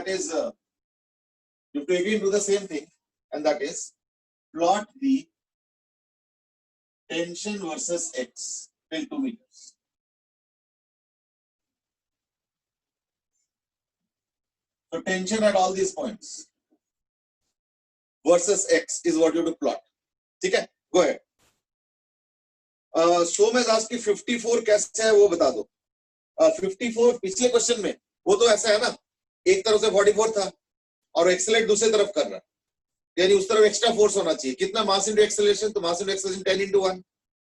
that is plot the tension versus x till 2 meters. So tension at all these points versus x is what you have to plot. ठीक है, go ahead. So मैं asked कि 54 कैसे है वो बता दो। 54 पिछले क्वेश्चन में वो तो ऐसा है ना, एक तरफ से 44 था और एक्सेलरेट दूसरी तरफ कर रहा है, यानी उस तरफ एक्स्ट्रा फोर्स होना चाहिए। कितना, मास इनटू एक्सेलरेशन, तो मास इनटू एक्सेलरेशन 10 into 1,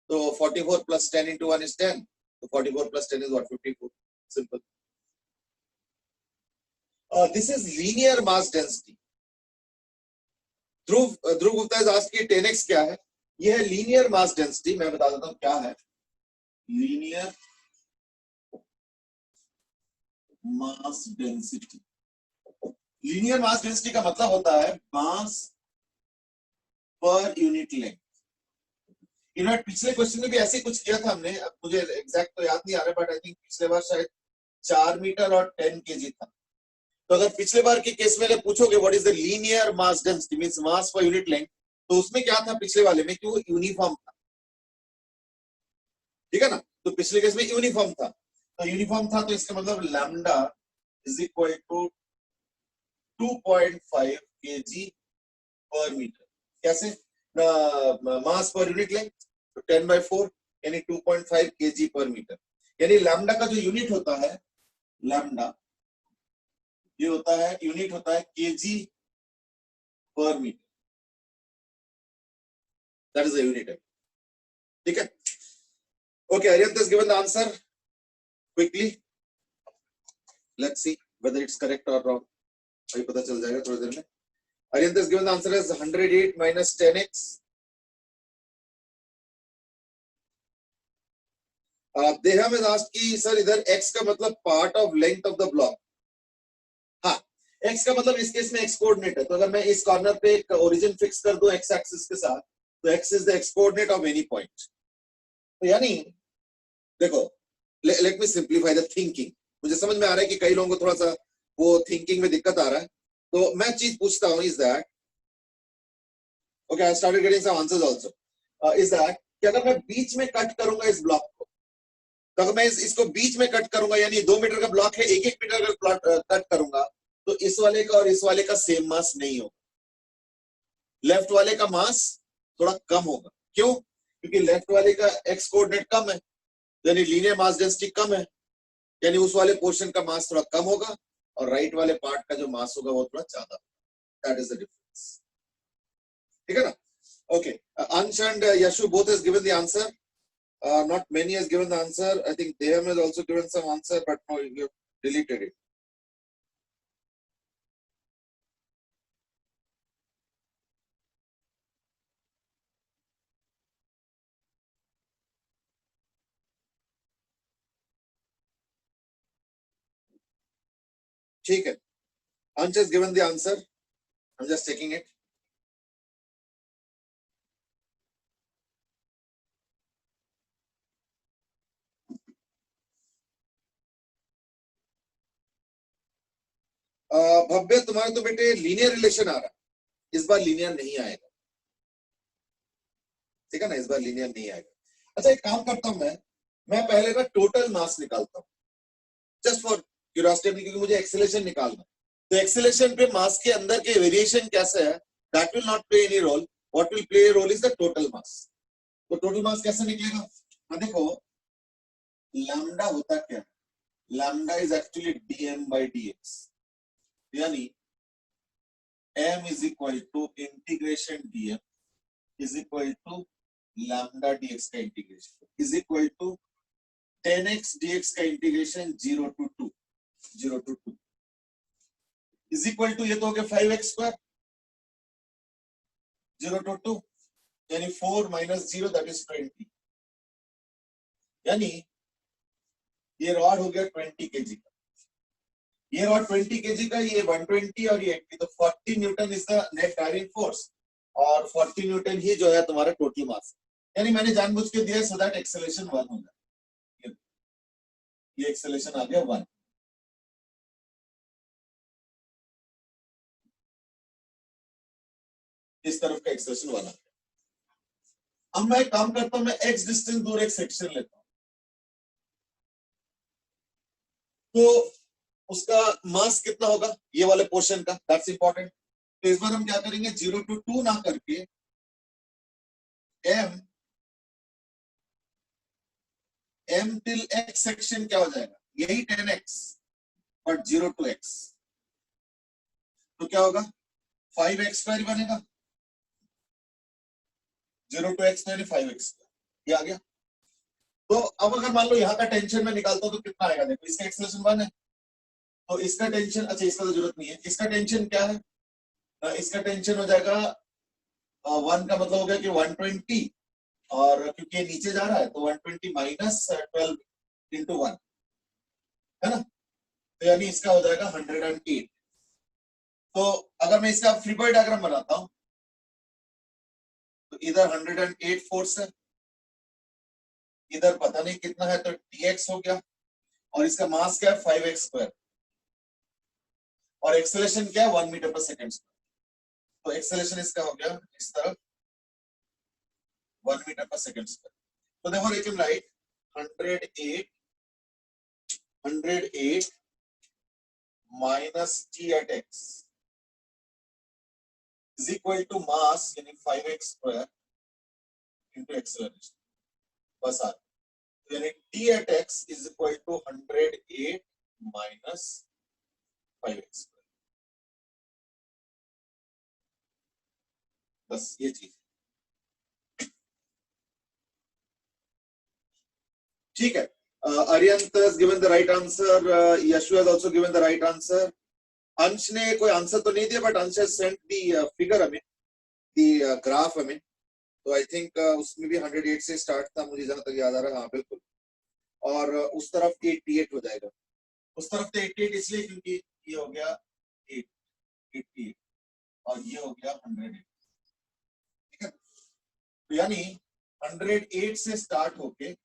तो 44 plus 10 into 1 is 10, तो 44 plus 10 is what, 54, simple। This is linear mass density। Dhruv Gupta has asked कि 10x क्या है। ये है लीनियर मास डेंसिटी, मैं बता देता हूं क्या है linear mass density. Linear mass density का मतलब होता है मास पर यूनिट लेंथ। इनफैक्ट पिछले क्वेश्चन में भी ऐसे ही कुछ किया था हमने, अब मुझे एग्जैक्ट तो याद नहीं आ रहा, बट आई थिंक पिछले बार शायद 4 मीटर और 10 kg था। तो अगर पिछले बार के केस में पूछोगे what is the linear mass density means mass per unit length, तो उसमें क्या था पिछले वाले में कि वो यूनिफॉर्म था। ठीक है ना, तो पिछले केस में यूनिफॉर्म था, तो इसका मतलब lambda is equal to 2.5 kg per metre. कैसे, मास पर यूनिट लेंथ, तो 10/4 यानी 2.5 kg पर मीटर, यानी लैम्डा का जो यूनिट होता है, लैम्डा ये होता है यूनिट होता है kg per metre. That is the unit time. ठीक है? Okay, Arihant has given the answer quickly. Let's see whether it's correct or wrong. अभी पता चल जाएगा थोड़ी देर में. Arihant has given the answer as 108 minus 10x. Deham has asked कि sir इधर x का मतलब part of length of the block. हाँ, x का मतलब इस केस में x कोऑर्डिनेट है. तो अगर मैं इस कॉर्नर पे एक ओरिजिन फिक्स कर दूं x एक्सिस के साथ, तो x is the x coordinate of any point. तो यानी देखो, let me simplify the thinking. मुझे समझ में आ रहा है कि कई लोगों को थोड़ा सा वो थिंकिंग में दिक्कत आ रहा है. तो मैं चीज पूछता हूं, is that okay, I started getting some answers also. Is that कि अगर मैं बीच में कट करूंगा इस ब्लॉक को, तो अगर मैं इसको बीच में कट करूंगा, यानी 2 मीटर का ब्लॉक है, 1-1 मीटर का प्लॉट कट करूंगा, तो इस वाले का और इस वाले का सेम मास नहीं होगा. लेफ्ट वाले का मास थोड़ा कम होगा. क्यों? क्योंकि लेफ्ट वाले का एक्स कोऑर्डिनेट कम है, यानी लीनियर मास डेंसिटी कम है, यानी उस वाले पोर्शन का मास थोड़ा कम होगा, और राइट वाले पार्ट का जो मास होगा वो थोड़ा ज्यादा. That is the difference. ठीक है ना? Okay, Ansh and Yashu both has given the answer. Not many has given the answer. I think Deham has also given some answer, but no, you have deleted it. ठीक है, Ansh has given the answer. I'm just checking it. भव्य, तुम्हारे तो बेटे linear relation आ रहा है, इस बार linear नहीं आएगा. ठीक है ना? इस बार लीनियर नहीं आएगा. अच्छा, एक काम करता हूं मैं पहले ना टोटल मास निकालता हूं, जस्ट फॉर क्यूरियोसिटी, क्योंकि मुझे एक्सेलरेशन निकालना. तो एक्सेलरेशन पे मास के अंदर के वेरिएशन कैसे है, that will not play any role. What will play role is the total mass. तो टोटल मास कैसे निकलेगा? देखो, लैम्डा होता क्या है? Lambda is actually dm by dx, यानी m is equal to integration dm is equal to lambda dx का integration is equal to 10x dx का integration 0 to 2 is equal to, ये तो हो गया 5x स्क्वायर 0 to 2, यानी 4 minus 0 that is 20. यानी ये रॉड हो गया 20 kg का, ये रॉड 20 kg का, ये 120 और ये 80. तो 40 Newton is the net driving force, और 40 न्यूटन ही जो है तुम्हारा टोटल मास. यानी मैंने जानबूझ के दिया सो दैट एक्सेलरेशन 1 हो जाए. ये एक्सेलरेशन आ गया 1. इस तरफ का एक्सेलरेशन 1 आ गया. अब मैं एक काम करता हूं, मैं x डिस्टेंस दूर एक सेक्शन लेता हूं, तो उसका मास कितना होगा ये वाले पोर्शन का, दैट्स इंपॉर्टेंट. तो इस बार हम क्या करेंगे, 0 to 2 ना करके m till x सेक्शन क्या हो जाएगा, यही 10x बट 0 to x. तो क्या होगा, 5x स्क्वायर बनेगा. 0 to x यानी 5x स्क्वायर, ये आ गया. तो अब अगर मान लो यहाँ का टेंशन में निकालता हूं तो कितना आएगा, देखो इसका एक्सेलरेशन 1 है, तो इसका टेंशन, अच्छा इसका तो जरूरत नहीं है, इसका टेंशन क्या है, इसका टेंशन हो जाएगा 1 का मतलब हो गया कि 120, और क्योंकि ये नीचे जा रहा है तो 120 माइनस 12 इंटू 1 है ना, तो यानी इसका हो जाएगा 108. तो अगर मैं इसका फ्री बॉडी डायग्राम बनाता हूं, तो इधर 108 फोर्स है, इधर पता नहीं कितना है, तो dx हो गया, और इसका मास क्या है 5x स्क्वायर, और एक्सेलरेशन क्या है 1 मीटर पर सेकेंड स्क्वायर. तो एक्सेलरेशन इसका हो गया इस तरफ 1 मीटर पर सेकेंड स्क्वायर. तो देखो, you can write 108 minus t at x is equal to mass यानी 5x स्क्वायर into acceleration. बस आ, यानी t at x is equal to 108 minus 5x square. बस ये चीज. ठीक है, Ariyant has given the right answer, Yashu has also given the right answer. अंश ने कोई आंसर तो नहीं दिया, बट अंश has sent the figure हमें, the graph हमें, तो आई थिंक उसमें भी 108 से स्टार्ट था, मुझे जहां तक याद आ रहा है। हाँ बिल्कुल, और उस तरफ 88 हो जाएगा, उस तरफ तो 88 इसलिए क्योंकि ये हो गया 88 और ये हो गया 108, ठीक है। तो यानी 108 से स्टार्ट होके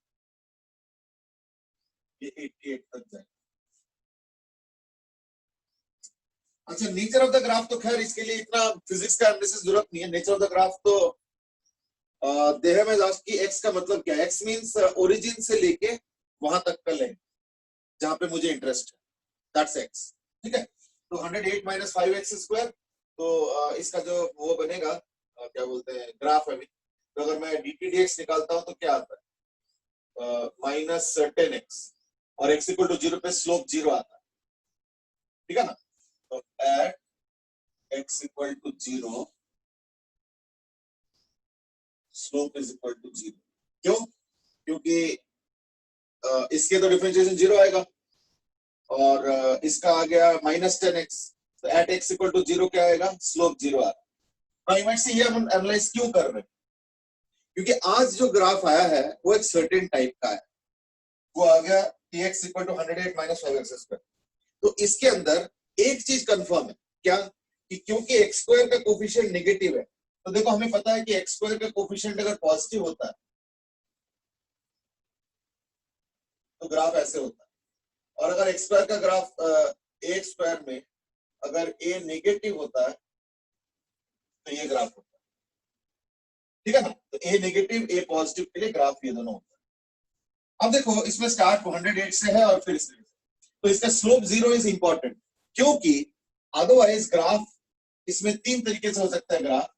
ये 88 तक जाए। अच्छा, नेचर ऑफ द ग्राफ तो खैर इसके लिए इतना फिजिक्स का एनालिसिस जरूरत नहीं है। नेचर ऑफ द ग्राफ तो देह में आज की एक्स का मतलब क्या है, एक्स मींस ओरिजिन से लेके वहां तक का लेंथ जहां पे मुझे इंटरेस्ट है, दैट्स एक्स, ठीक है। तो 108 माइनस 5x स्क्वायर, तो इसका जो वो बनेगा क्या बोलते हैं ग्राफ है, तो अगर मैं dt dx निकालता हूं तो क्या आता है माइनस 10x, और x इक्वल टू 0 पे स्लोप 0 आता है, ठीक है ना। तो at x equal to 0 slope is equal to 0। क्यों? क्योंकि इसके तो डिफरेंशिएशन 0 आएगा, और इसका आ गया माइनस 10x, तो एट x इक्वल टू 0 क्या आएगा, स्लोप 0 आ रहा है। से ये हम एनालाइज क्यों कर रहे हैं, क्योंकि आज जो ग्राफ आया है वो एक सर्टेन टाइप का है, वो आ गया tx equal to 108 minus 5x square. तो इसके अंदर एक चीज कंफर्म है, क्या, कि क्योंकि x स्क्वायर का कोफिशिएंट नेगेटिव है, तो देखो हमें पता है कि x स्क्वायर का कोफिशिएंट अगर पॉजिटिव होता है तो ग्राफ ऐसे होता है, और अगर x स्क्वायर का ग्राफ a स्क्वायर में अगर a नेगेटिव होता है तो ये ग्राफ होता है, ठीक है ना। तो a नेगेटिव a पॉजिटिव के लिए ग्राफ ये दोनों होता है। अब देखो इसमें स्टार्ट 108 से है और फिर इसमें, तो इसका स्लोप 0 इज इंपॉर्टेंट, क्योंकि अदरवाइज ग्राफ इसमें तीन तरीके से हो सकता है graph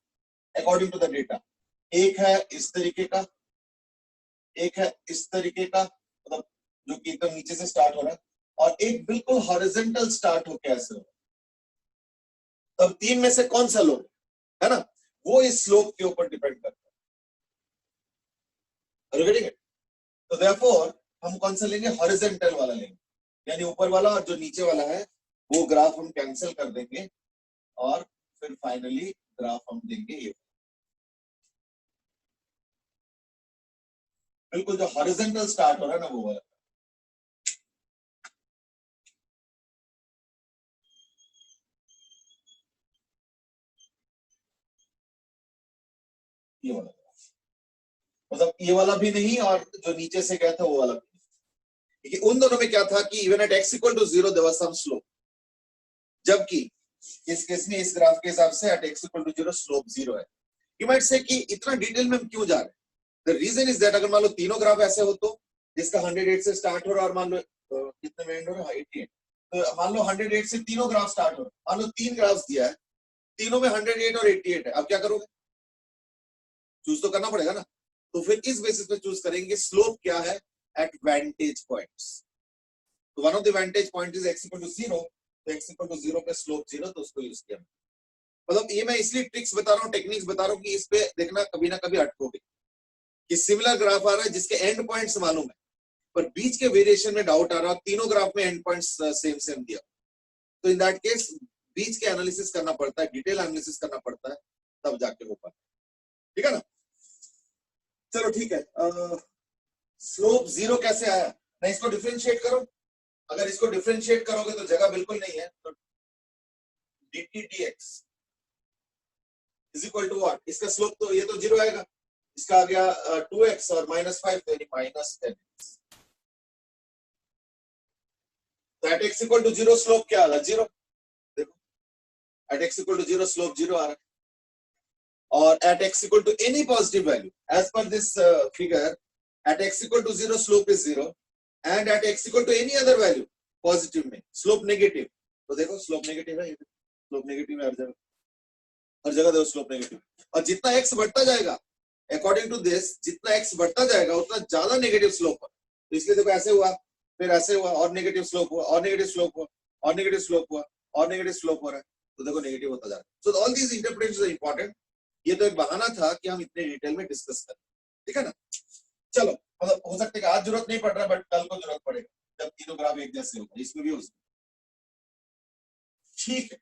according to the data. एक है इस तरीके का, एक है इस तरीके का, मतलब जो कि एकदम नीचे से स्टार्ट हो रहा है, और एक बिल्कुल हॉरिजॉन्टल स्टार्ट होके ऐसे हो रहा है। तब तीन में से कौन सा लो है ना, वो इस स्लोप के ऊपर डिपेंड करता है। Getting it? तो देयरफॉर हम कौन सा लेंगे, हॉरिजॉन्टल वाला लेंगे, यानी ऊपर वाला, और जो नीचे वाला है वो ग्राफ हम कैंसिल कर देंगे, और फिर फाइनली ग्राफ हम देंगे ये बिल्कुल जो हॉरिजॉन्टल स्टार्ट हो रहा है ना वो वाला। ये वाला मतलब ये वाला भी नहीं, और जो नीचे से गया था वो वाला भी नहीं, क्योंकि उन दोनों में क्या था कि even at x equal to 0 there was some slope, जबकि इस केस में इस ग्राफ के हिसाब से at x equal to 0 slope 0 है। यू माइट से कि इतना डिटेल में हम क्यों जा रहे हैं, द रीजन इज दैट अगर मान लो तीनों ग्राफ ऐसे हो तो जिसका 108 से स्टार्ट हो रहा है और मान लो कितने में एंड हो रहा है 88, तो मान लो 108 से तीनों ग्राफ स्टार्ट हो रहा है, मान लो तीन ग्राफ्स दिया है, तीनों में 108 और 88 है, अब क्या करोगे, चूज तो करना पड़ेगा ना। तो फिर इस बेसिस पे चूज करेंगे स्लोप क्या है एट वेंटेज पॉइंट्स। तो one of the vantage point is x equal to 0, तो x इक्वल टू 0 पे स्लोप 0, तो उसको यूज किया। मतलब ये मैं इसलिए ट्रिक्स बता रहा हूँ, टेक्निक्स बता रहा हूँ कि इस पे देखना कभी ना कभी अटकोगे कि सिमिलर ग्राफ आ रहा है जिसके एंड पॉइंट्स मालूम है पर बीच के वेरिएशन में डाउट आ रहा है, तीनों ग्राफ में एंड पॉइंट्स सेम दिया, तो इन दैट केस बीच के एनालिसिस करना पड़ता है, डिटेल एनालिसिस करना पड़ता है, तब जाके हो पाता है, ठीक है ना। चलो ठीक है, स्लोप 0 कैसे आया, नहीं इसको डिफरेंशिएट करो, अगर इसको डिफरेंशिएट करोगे तो जगह बिल्कुल नहीं है, तो dt dx is equal to what, इसका स्लोप तो ये तो 0 आएगा, इसका आ गया 2x और -5 तो माइनस 10x, तो at x equal to 0 slope क्या आ रहा है, 0, देखो at x equal to 0 slope 0 आ रहा है, और at x equal to any positive value as per this figure at x equal to 0 slope is 0 and at x equal to any other value positive में slope negative, तो देखो slope negative है, slope negative है हर जगह देखो slope negative, और जितना x बढ़ता जाएगा according to this जितना x बढ़ता जाएगा उतना ज्यादा negative slope है, तो इसलिए देखो ऐसे हुआ, फिर ऐसे हुआ, और negative slope हुआ, और negative slope हुआ, और negative slope हुआ, और negative slope हो रहा है, तो देखो negative होता जा रहा है। So all these interpretations are important, ये तो एक बहाना था कि हम इतने डिटेल में डिस्कस करें, ठीक है ना। चलो मतलब हो सकता है कि आज जरूरत नहीं पड़ रहा बट कल को जरूरत पड़ेगा जब तीनों ग्राफ एक जैसे होगा, इसमें भी हो सकता है। ठीक है,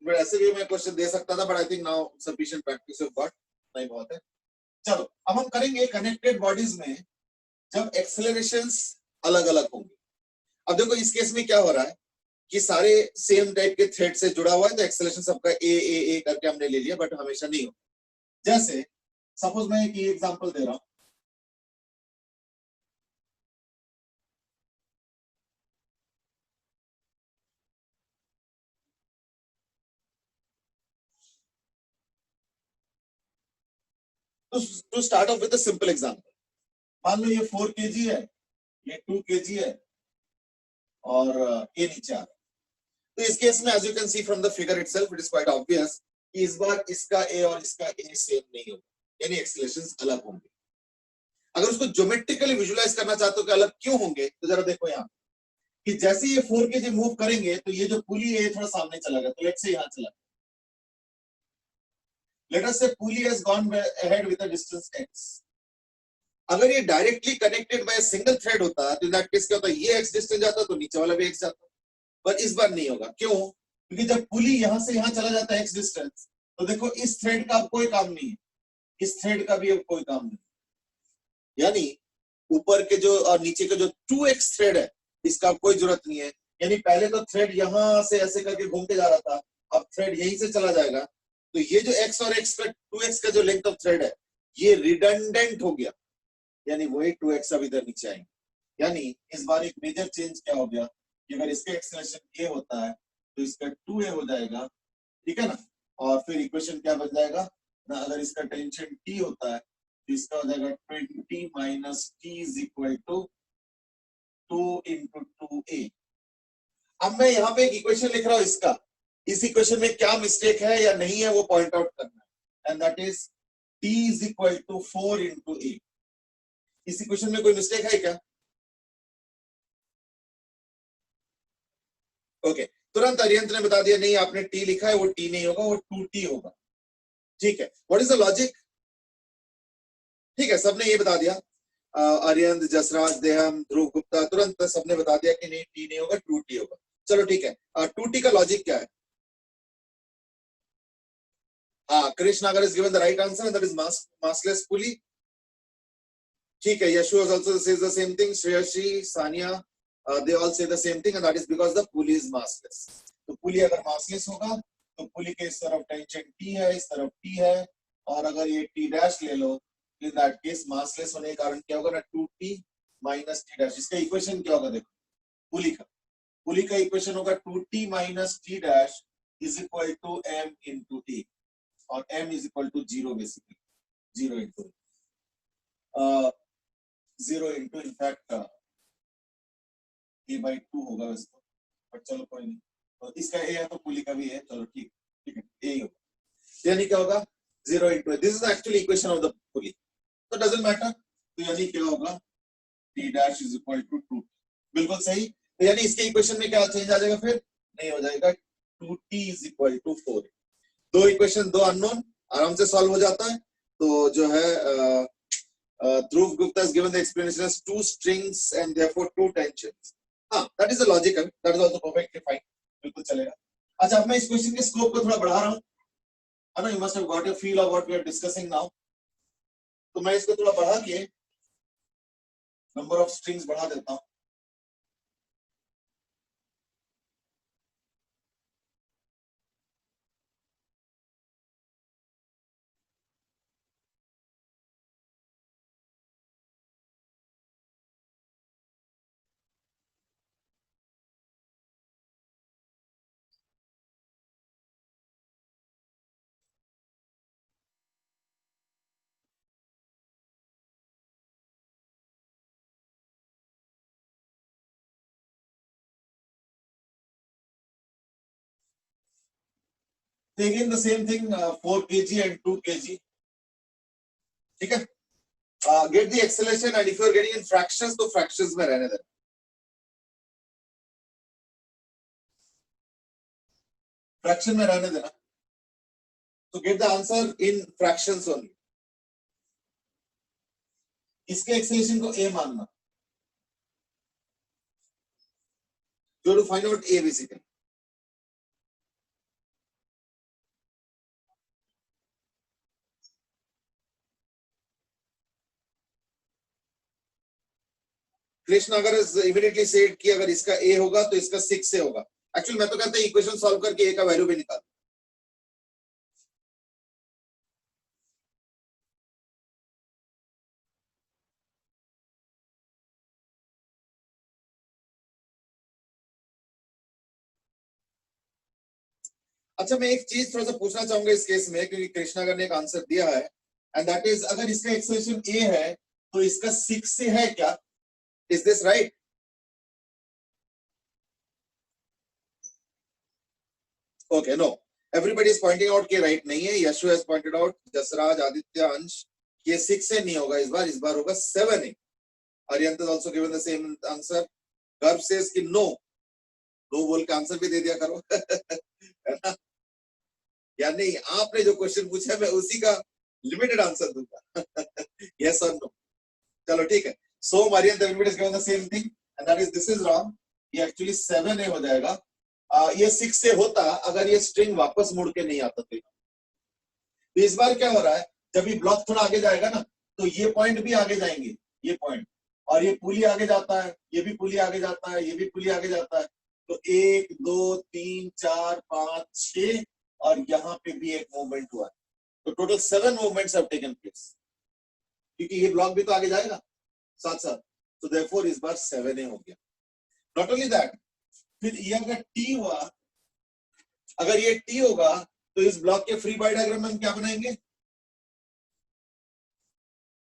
ऐसे भी मैं क्वेश्चन दे सकता था but I think now sufficient practice of got, नहीं बहुत है। चलो अब हम करेंगे कनेक्टेड बॉडीज में जब एक्सेलरेशंस अलग अलग होंगे। अब देखो इस केस में क्या हो रहा है कि सारे सेम टाइप के थ्रेड से जुड़ा हुआ है तो एक्सेलरेशन सबका ए करके हमने ले लिया बट हमेशा नहीं हो। जैसे सपोज मैं एक एग्जांपल दे रहा हूं, to start off with a simple example. मान लो ये 4 kg है, ये 2 kg है और ये नीचे आ रहा है। तो इस केस में as you can see from the figure itself it is quite obvious कि इस बार इसका ए और इसका ए सेम नहीं होगा, यानी एक्सेलरेशंस अलग होंगे। अगर उसको ज्योमेट्रिकली विजुलाइज करना चाहते हो कि अलग क्यों होंगे तो जरा देखो यहाँ कि जैसे ये 4 kg मूव करेंगे तो ये जो पुली है थोड़ा सामने चला गया, तो लेट्स से यहाँ चला, let us say pulley has gone ahead with a distance x। अगर ये directly connected by single thread होता तो इन दैट केस क्या होता, ये x डिस्टेंस जाता तो नीचे वाला भी x जाता, पर इस बार नहीं होगा। क्यों? क्योंकि जब पुली यहां से यहां चला जाता है x डिस्टेंस तो देखो इस थ्रेड का अब कोई काम नहीं है, इस थ्रेड का भी अब कोई काम नहीं, यानी ऊपर के जो और नीचे के जो 2x थ्रेड है इसका कोई जरूरत नहीं है। यानी पहले तो थ्रेड यहां से ऐसे करके घूम के जा रहा था, अब थ्रेड यहीं से चला जाएगा तो ये जो x और x का 2x का जो लेंथ ऑफ थ्रेड है ये रिडंडेंट हो गया, यानी वही 2x अब इधर नीचे आएंगे। यानी इस बार एक मेजर चेंज क्या हो गया कि अगर इसका एक्सेलरेशन a होता है तो इसका 2a हो जाएगा, ठीक है ना। और फिर इक्वेशन क्या बन जाएगा ना, अगर इसका टेंशन t होता है तो इसका हो जाएगा 20 minus t is equal to 2 into 2a। अब मैं यहाँ पे एक इक्वेशन लिख रहा हूं इसका, इस इक्वेशन में क्या मिस्टेक है या नहीं है वो पॉइंट आउट करना है, and that is t is equal to 4 into a। इस इक्वेशन में कोई मिस्टेक है क्या? ओके, तुरंत अरियंत ने बता दिया नहीं आपने t लिखा है, वो t नहीं होगा, वो 2t होगा। ठीक है, व्हाट इज द लॉजिक? ठीक है, सबने ये बता दिया, अरियंत, जसराज, देहम, ध्रुव गुप्ता, तुरंत सबने बता दिया कि नहीं t नहीं होगा 2t होगा। चलो ठीक है, 2t का लॉजिक क्या है? Krish Nagar is given the right answer and that is massless pulley. ठीक है, Yashu also says the same thing, Shreyashi, Sania, they all say the same thing and that is because the pulley is massless. तो पुली अगर massless होगा तो पुली के इस तरफ tension T है, इस तरफ T है, और अगर ये T डैश ले लो तो इन दैट केस massless होने के कारण क्या होगा ना 2T माइनस T डैश। इसका इक्वेशन क्या होगा देखो, पुली का इक्वेशन होगा 2T minus T dash is equal to M into T, और m is equal to 0 basically, 0 into in fact a by 2 होगा वैसे तो, पर चलो कोई नहीं, तो इसका a है तो पुली का भी है, चलो ठीक है a ही होगा। यानी क्या होगा 0 into this is the actual equation of the pulley, तो doesn't matter, तो यानी क्या होगा t dash is equal to 2, बिल्कुल सही। तो यानी इसके इक्वेशन में क्या चेंज आ जाएगा, फिर नहीं हो जाएगा 2t is equal to 4। दो इक्वेशन, दो अननोन, आराम से सॉल्व हो जाता है। तो जो है ध्रुव Gupta has given the explanation as 2 strings and therefore 2 tensions। that is the logical, that is also perfectly fine, बिल्कुल चलेगा। अच्छा, अब मैं इस क्वेश्चन के स्कोप को थोड़ा बढ़ा रहा हूँ, है ना, you must have got a feel of what we are discussing now। तो मैं इसको थोड़ा बढ़ा के नंबर ऑफ स्ट्रिंग्स बढ़ा देता हूँ। again the same thing, 4 kg and 2 kg. ठीक है? Get the acceleration, and if you are getting in fractions, तो fractions में रहने देना. Fraction में रहने देना. So get the answer in fractions only. इसके acceleration को a मानना. You have to find out a basically. Krishna अगर इमीडिएटली सेड कि अगर इसका a होगा तो इसका 6 से होगा. एक्चुअली मैं तो कहता हूं इक्वेशन सॉल्व करके a का वैल्यू भी निकाल. अच्छा, मैं एक चीज थोड़ा सा पूछना चाहूंगा इस केस में, क्योंकि कृष्णागर ने एक आंसर दिया है, एंड दैट इज अगर इसका एक्सेलेरेशन a है तो इसका 6 से है क्या? Is this right? Okay, no, everybody is pointing out कि राइट नहीं है. Yashu has pointed out, Jasraj, Aditya, Ansh, ये 6 से नहीं होगा इस बार होगा 7 है. Ariyant is also given the same answer. Garbh says कि नो बोल के आंसर भी दे दिया करो. है ना? या नहीं, आपने जो क्वेश्चन पूछा मैं उसी का लिमिटेड आंसर दूंगा. यस और नो. चलो ठीक है. So Ariyant, everybody is given the same thing, and that is this is wrong. ये एक्चुअली 7 हो जाएगा. ये 6 से होता अगर ये स्ट्रिंग वापस मुड़ के नहीं आता. तो इस बार क्या हो रहा है, जब ये ब्लॉक थोड़ा आगे जाएगा ना तो ये पॉइंट भी आगे जाएंगे, ये पॉइंट, और ये पुली आगे जाता है, ये भी पुली आगे जाता है, ये भी पुली आगे जाता है. तो 1 2 3 4 5 6 और यहाँ पे भी एक मूवमेंट हुआ है. तो total 7 movements have taken place, क्योंकि ये ब्लॉक भी तो आगे जाएगा साथ साथ. तो देयरफॉर इस बार 7 हो गया. नॉट ओनली दैट, फिर ये अगर टी हुआ, अगर ये टी होगा तो इस ब्लॉक के फ्री बॉडी डायग्राम में हम क्या बनाएंगे?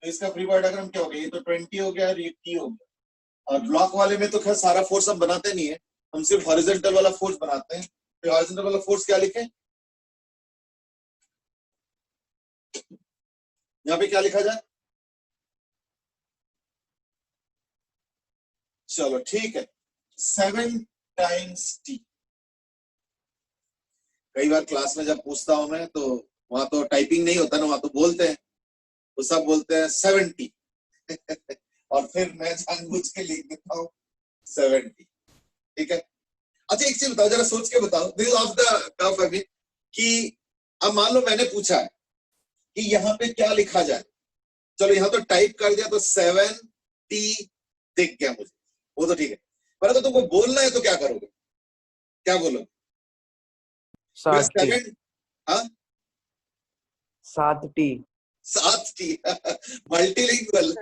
तो इसका फ्री बॉडी डायग्राम क्या हो गया? ये तो 20 हो गया और ये टी हो गया. और ब्लॉक वाले में तो खैर सारा फोर्स हम बनाते नहीं है, हम सिर्फ हॉरिजॉन्टल वाला फोर्स बनाते हैं. तो हॉरिजॉन्टल वाला फोर्स क्या लिखें? यहाँ पे क्या लिखा जाए? चलो ठीक है, 7 टाइम्स टी. कई बार क्लास में जब पूछता हूं मैं तो वहां तो टाइपिंग नहीं होता ना, वहां तो बोलते हैं, तो सब बोलते हैं 70. और फिर मैं जानबूझ के लिख देता हूँ 70. ठीक है. अच्छा, एक चीज बताओ, जरा सोच के बताओ, दिस इज ऑफ द कफ अभी, कि अब मान लो मैंने पूछा है कि यहाँ पे क्या लिखा जाए. चलो यहाँ तो टाइप कर दिया, तो 7T दिख गया मुझे, वो तो ठीक है. पर अगर तुमको बोलना है तो क्या करोगे? क्या बोलोगे? 7T. हाँ, 7T. 7T. मल्टीलिंगुअल.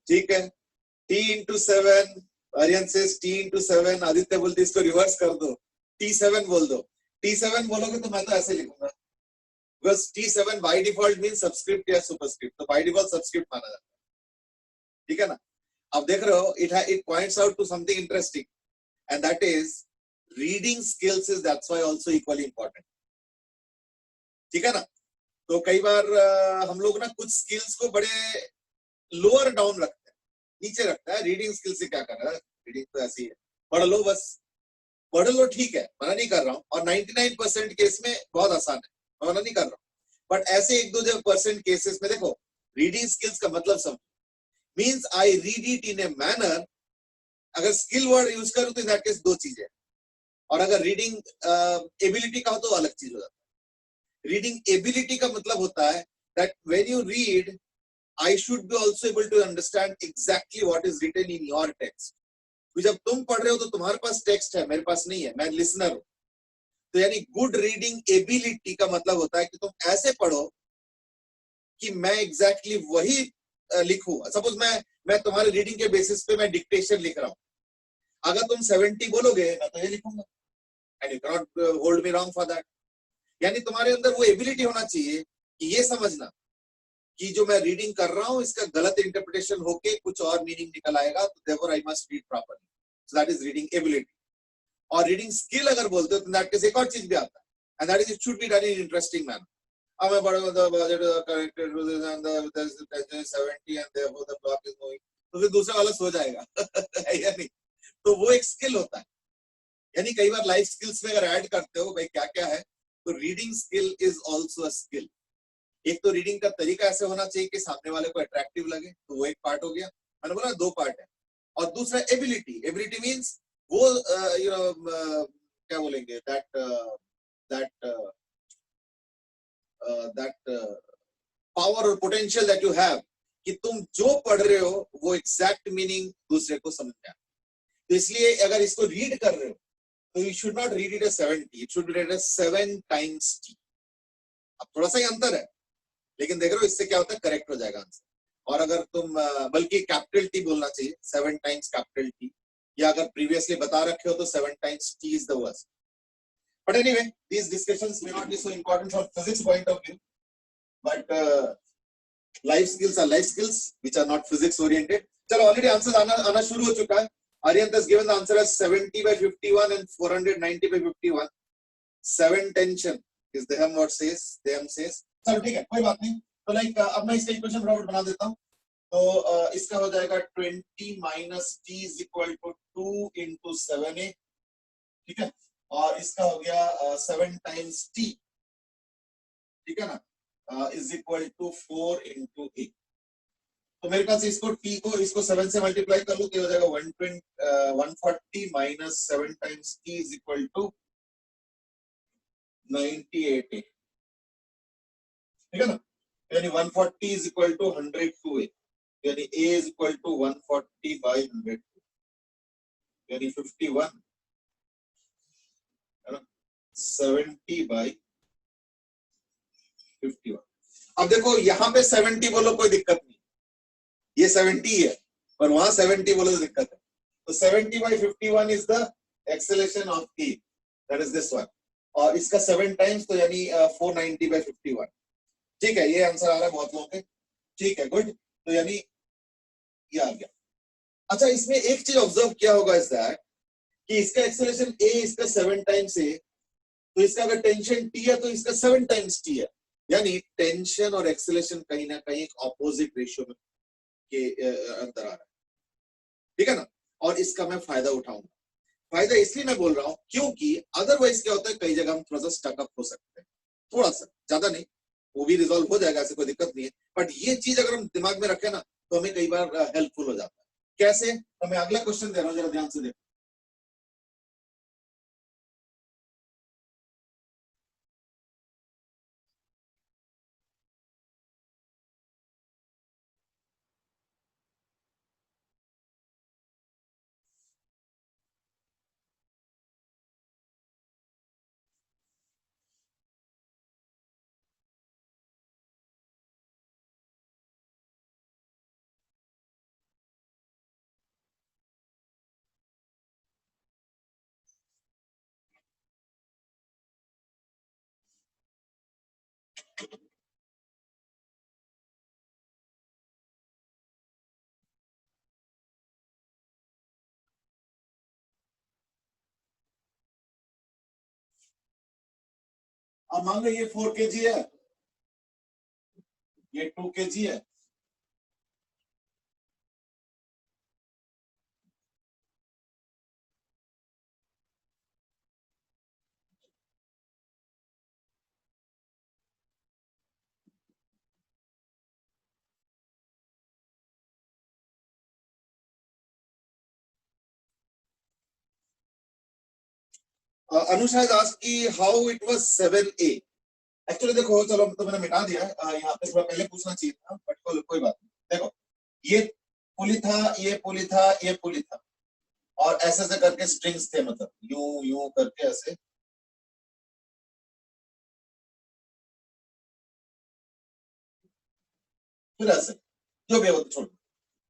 ठीक है. T into 7. Aryan says T into 7. Aditya बोलते इसको रिवर्स कर दो, T7 बोल दो. T7 बोलोगे तो मैं तो ऐसे लिखूंगा, because T7 by default means subscript या superscript, तो by default subscript माना जाता है. ठीक है ना? अब देख रहे हो, it points out to something interesting, and that is reading skills is that's why also equally important. ठीक है ना? तो कई बार हम लोग ना कुछ स्किल्स को बड़े लोअर डाउन रखते हैं, नीचे रखता है. रीडिंग स्किल से क्या कर रहा है? रीडिंग तो ऐसी है, पढ़ लो बस, पढ़ लो, ठीक है, मना नहीं कर रहा हूँ. और 99% केस में बहुत आसान है, मैं मना नहीं कर रहा हूँ. बट ऐसे 1-2% केसेस में देखो, रीडिंग स्किल्स का मतलब समझो. Means I read it in a manner. अगर स्किल वर्ड यूज करूं तो इन दैट केस 2 चीजें, और अगर रीडिंग एबिलिटी का हो तो अलग चीज हो जाता है. रीडिंग एबिलिटी का मतलब होता है that when you read, I should be also able to understand exactly what is written in your text. तो जब तुम पढ़ रहे हो तो तुम्हारे पास टेक्स्ट है, मेरे पास नहीं है, मैं लिसनर हूं. तो यानी गुड रीडिंग एबिलिटी का मतलब होता है कि तुम ऐसे पढ़ो कि मैं एग्जैक्टली वही लिखूं. सपोज मैं तुम्हारे रीडिंग के बेसिस पे मैं डिक्टेशन लिख रहा हूं. अगर तुम 70 बोलोगे मैं तो ये लिखूंगा, and you can not hold me wrong for that. यानी तुम्हारे अंदर वो एबिलिटी होना चाहिए कि ये समझना कि जो मैं रीडिंग कर रहा हूं इसका गलत इंटरप्रिटेशन होके कुछ और मीनिंग निकल आएगा, तो therefore I must read properly. So that is reading ability. और रीडिंग स्किल अगर बोलते हो तो दैट केस एक और चीज भी आता है, and that is it should be done in interesting manner. अब मैं बड़ा the budget corrected and the tension is 70 and therefore the clock is moving, तो फिर दूसरा वाला सो जाएगा या नहीं? तो वो एक स्किल होता है, यानी कई बार लाइफ स्किल्स में अगर ऐड करते हो भाई क्या क्या है, तो reading skill is also a skill. एक तो रीडिंग का तरीका ऐसे होना चाहिए कि सामने वाले को अट्रैक्टिव लगे, तो वो एक पार्ट हो गया. मैंने बोला 2 पार्ट है. और दूसरा एबिलिटी. एबिलिटी मींस वो यू नो क्या बोलेंगे that power or potential that you have कि तुम जो पढ़ रहे हो वो एग्जैक्ट मीनिंग दूसरे को समझ में आए. तो इसलिए अगर इसको रीड कर रहे हो तो you should not read it as 70, it should be read as 7 times t. अब थोड़ा सा ही अंतर है, लेकिन देख रहे हो इससे क्या होता है, करेक्ट हो जाएगा आंसर. और अगर तुम बल्कि कैपिटल टी बोलना चाहिए, 7 times कैपिटल टी, या अगर प्रीवियसली बता रखे हो तो 7 times t is the worst. But anyway, these discussions may not be so important from physics point of view, but life skills are life skills which are not physics oriented. चलो already answers आना शुरू हो चुका है. Aryan has given the answer as 70 by 51 and 490 by 51. 7 tension is the hem what says, the hem says. चलो ठीक है, कोई बात नहीं. तो like अब मैं इसका इक्वेशन फटाफट बना देता हूँ. तो इसका हो जाएगा 20 minus t is equal to 2 into 7a. ठीक है, और इसका हो गया 7 times t, ठीक है ना, is equal to 4 into a. तो मेरे पास इसको t को इसको 7 से मल्टीप्लाई कर लो तो हो जाएगा 140 minus 7 times t is equal to 98a. ठीक है ना, यानी 140 is equal to 102a, यानी a is equal to 140 by 102, यानी 51, 70 by 51. अब देखो यहाँ पे 70 बोलो कोई दिक्कत नहीं, ये 70 है, और वहां 70 बोलो तो दिक्कत है. तो 70 by 51 is the acceleration of t, that is this one. और इसका 7 times तो यानी 490 by 51. ठीक है, ये आंसर आ रहा है बहुत लोगों के. ठीक है, गुड. तो यानी ये आ गया. अच्छा, इसमें एक चीज ऑब्जर्व किया होगा इस दैट कि इसका एक्सेलरेशन a, इसका 7 times a, तो इसका अगर टेंशन t है तो इसका 7 times t है, यानी टेंशन और एक्सेलरेशन कहीं ना कहीं एक ऑपोजिट रेशियो में के अंदर आ रहा है. ठीक है ना, और इसका मैं फायदा उठाऊंगा. फायदा इसलिए मैं बोल रहा हूं क्योंकि अदरवाइज क्या होता है, कई जगह हम थोड़ा सा स्टक अप हो सकते हैं, थोड़ा सा, ज्यादा नहीं, वो भी रिजॉल्व हो जाएगा, ऐसे कोई दिक्कत नहीं है. बट ये चीज अगर हम दिमाग में रखें ना तो हमें कई बार हेल्पफुल हो जाता है. कैसे? तो मैं अगला क्वेश्चन दे रहा हूं, जरा ध्यान से देखो. अब मान लो ये 4 kg है, ये 2 kg है, अनुषा has asked कि how it was 7a. Actually देखो, चलो तो मैंने मिटा दिया है, यहाँ पे थोड़ा पहले पूछना चाहिए था, बट कोई बात नहीं. देखो, ये पुली था, ये पुली था, ये पुली था, और ऐसे ऐसे करके स्ट्रिंग्स थे, मतलब यूं यूं करके ऐसे. फिर ऐसे, जो भी है वो तो छोड़.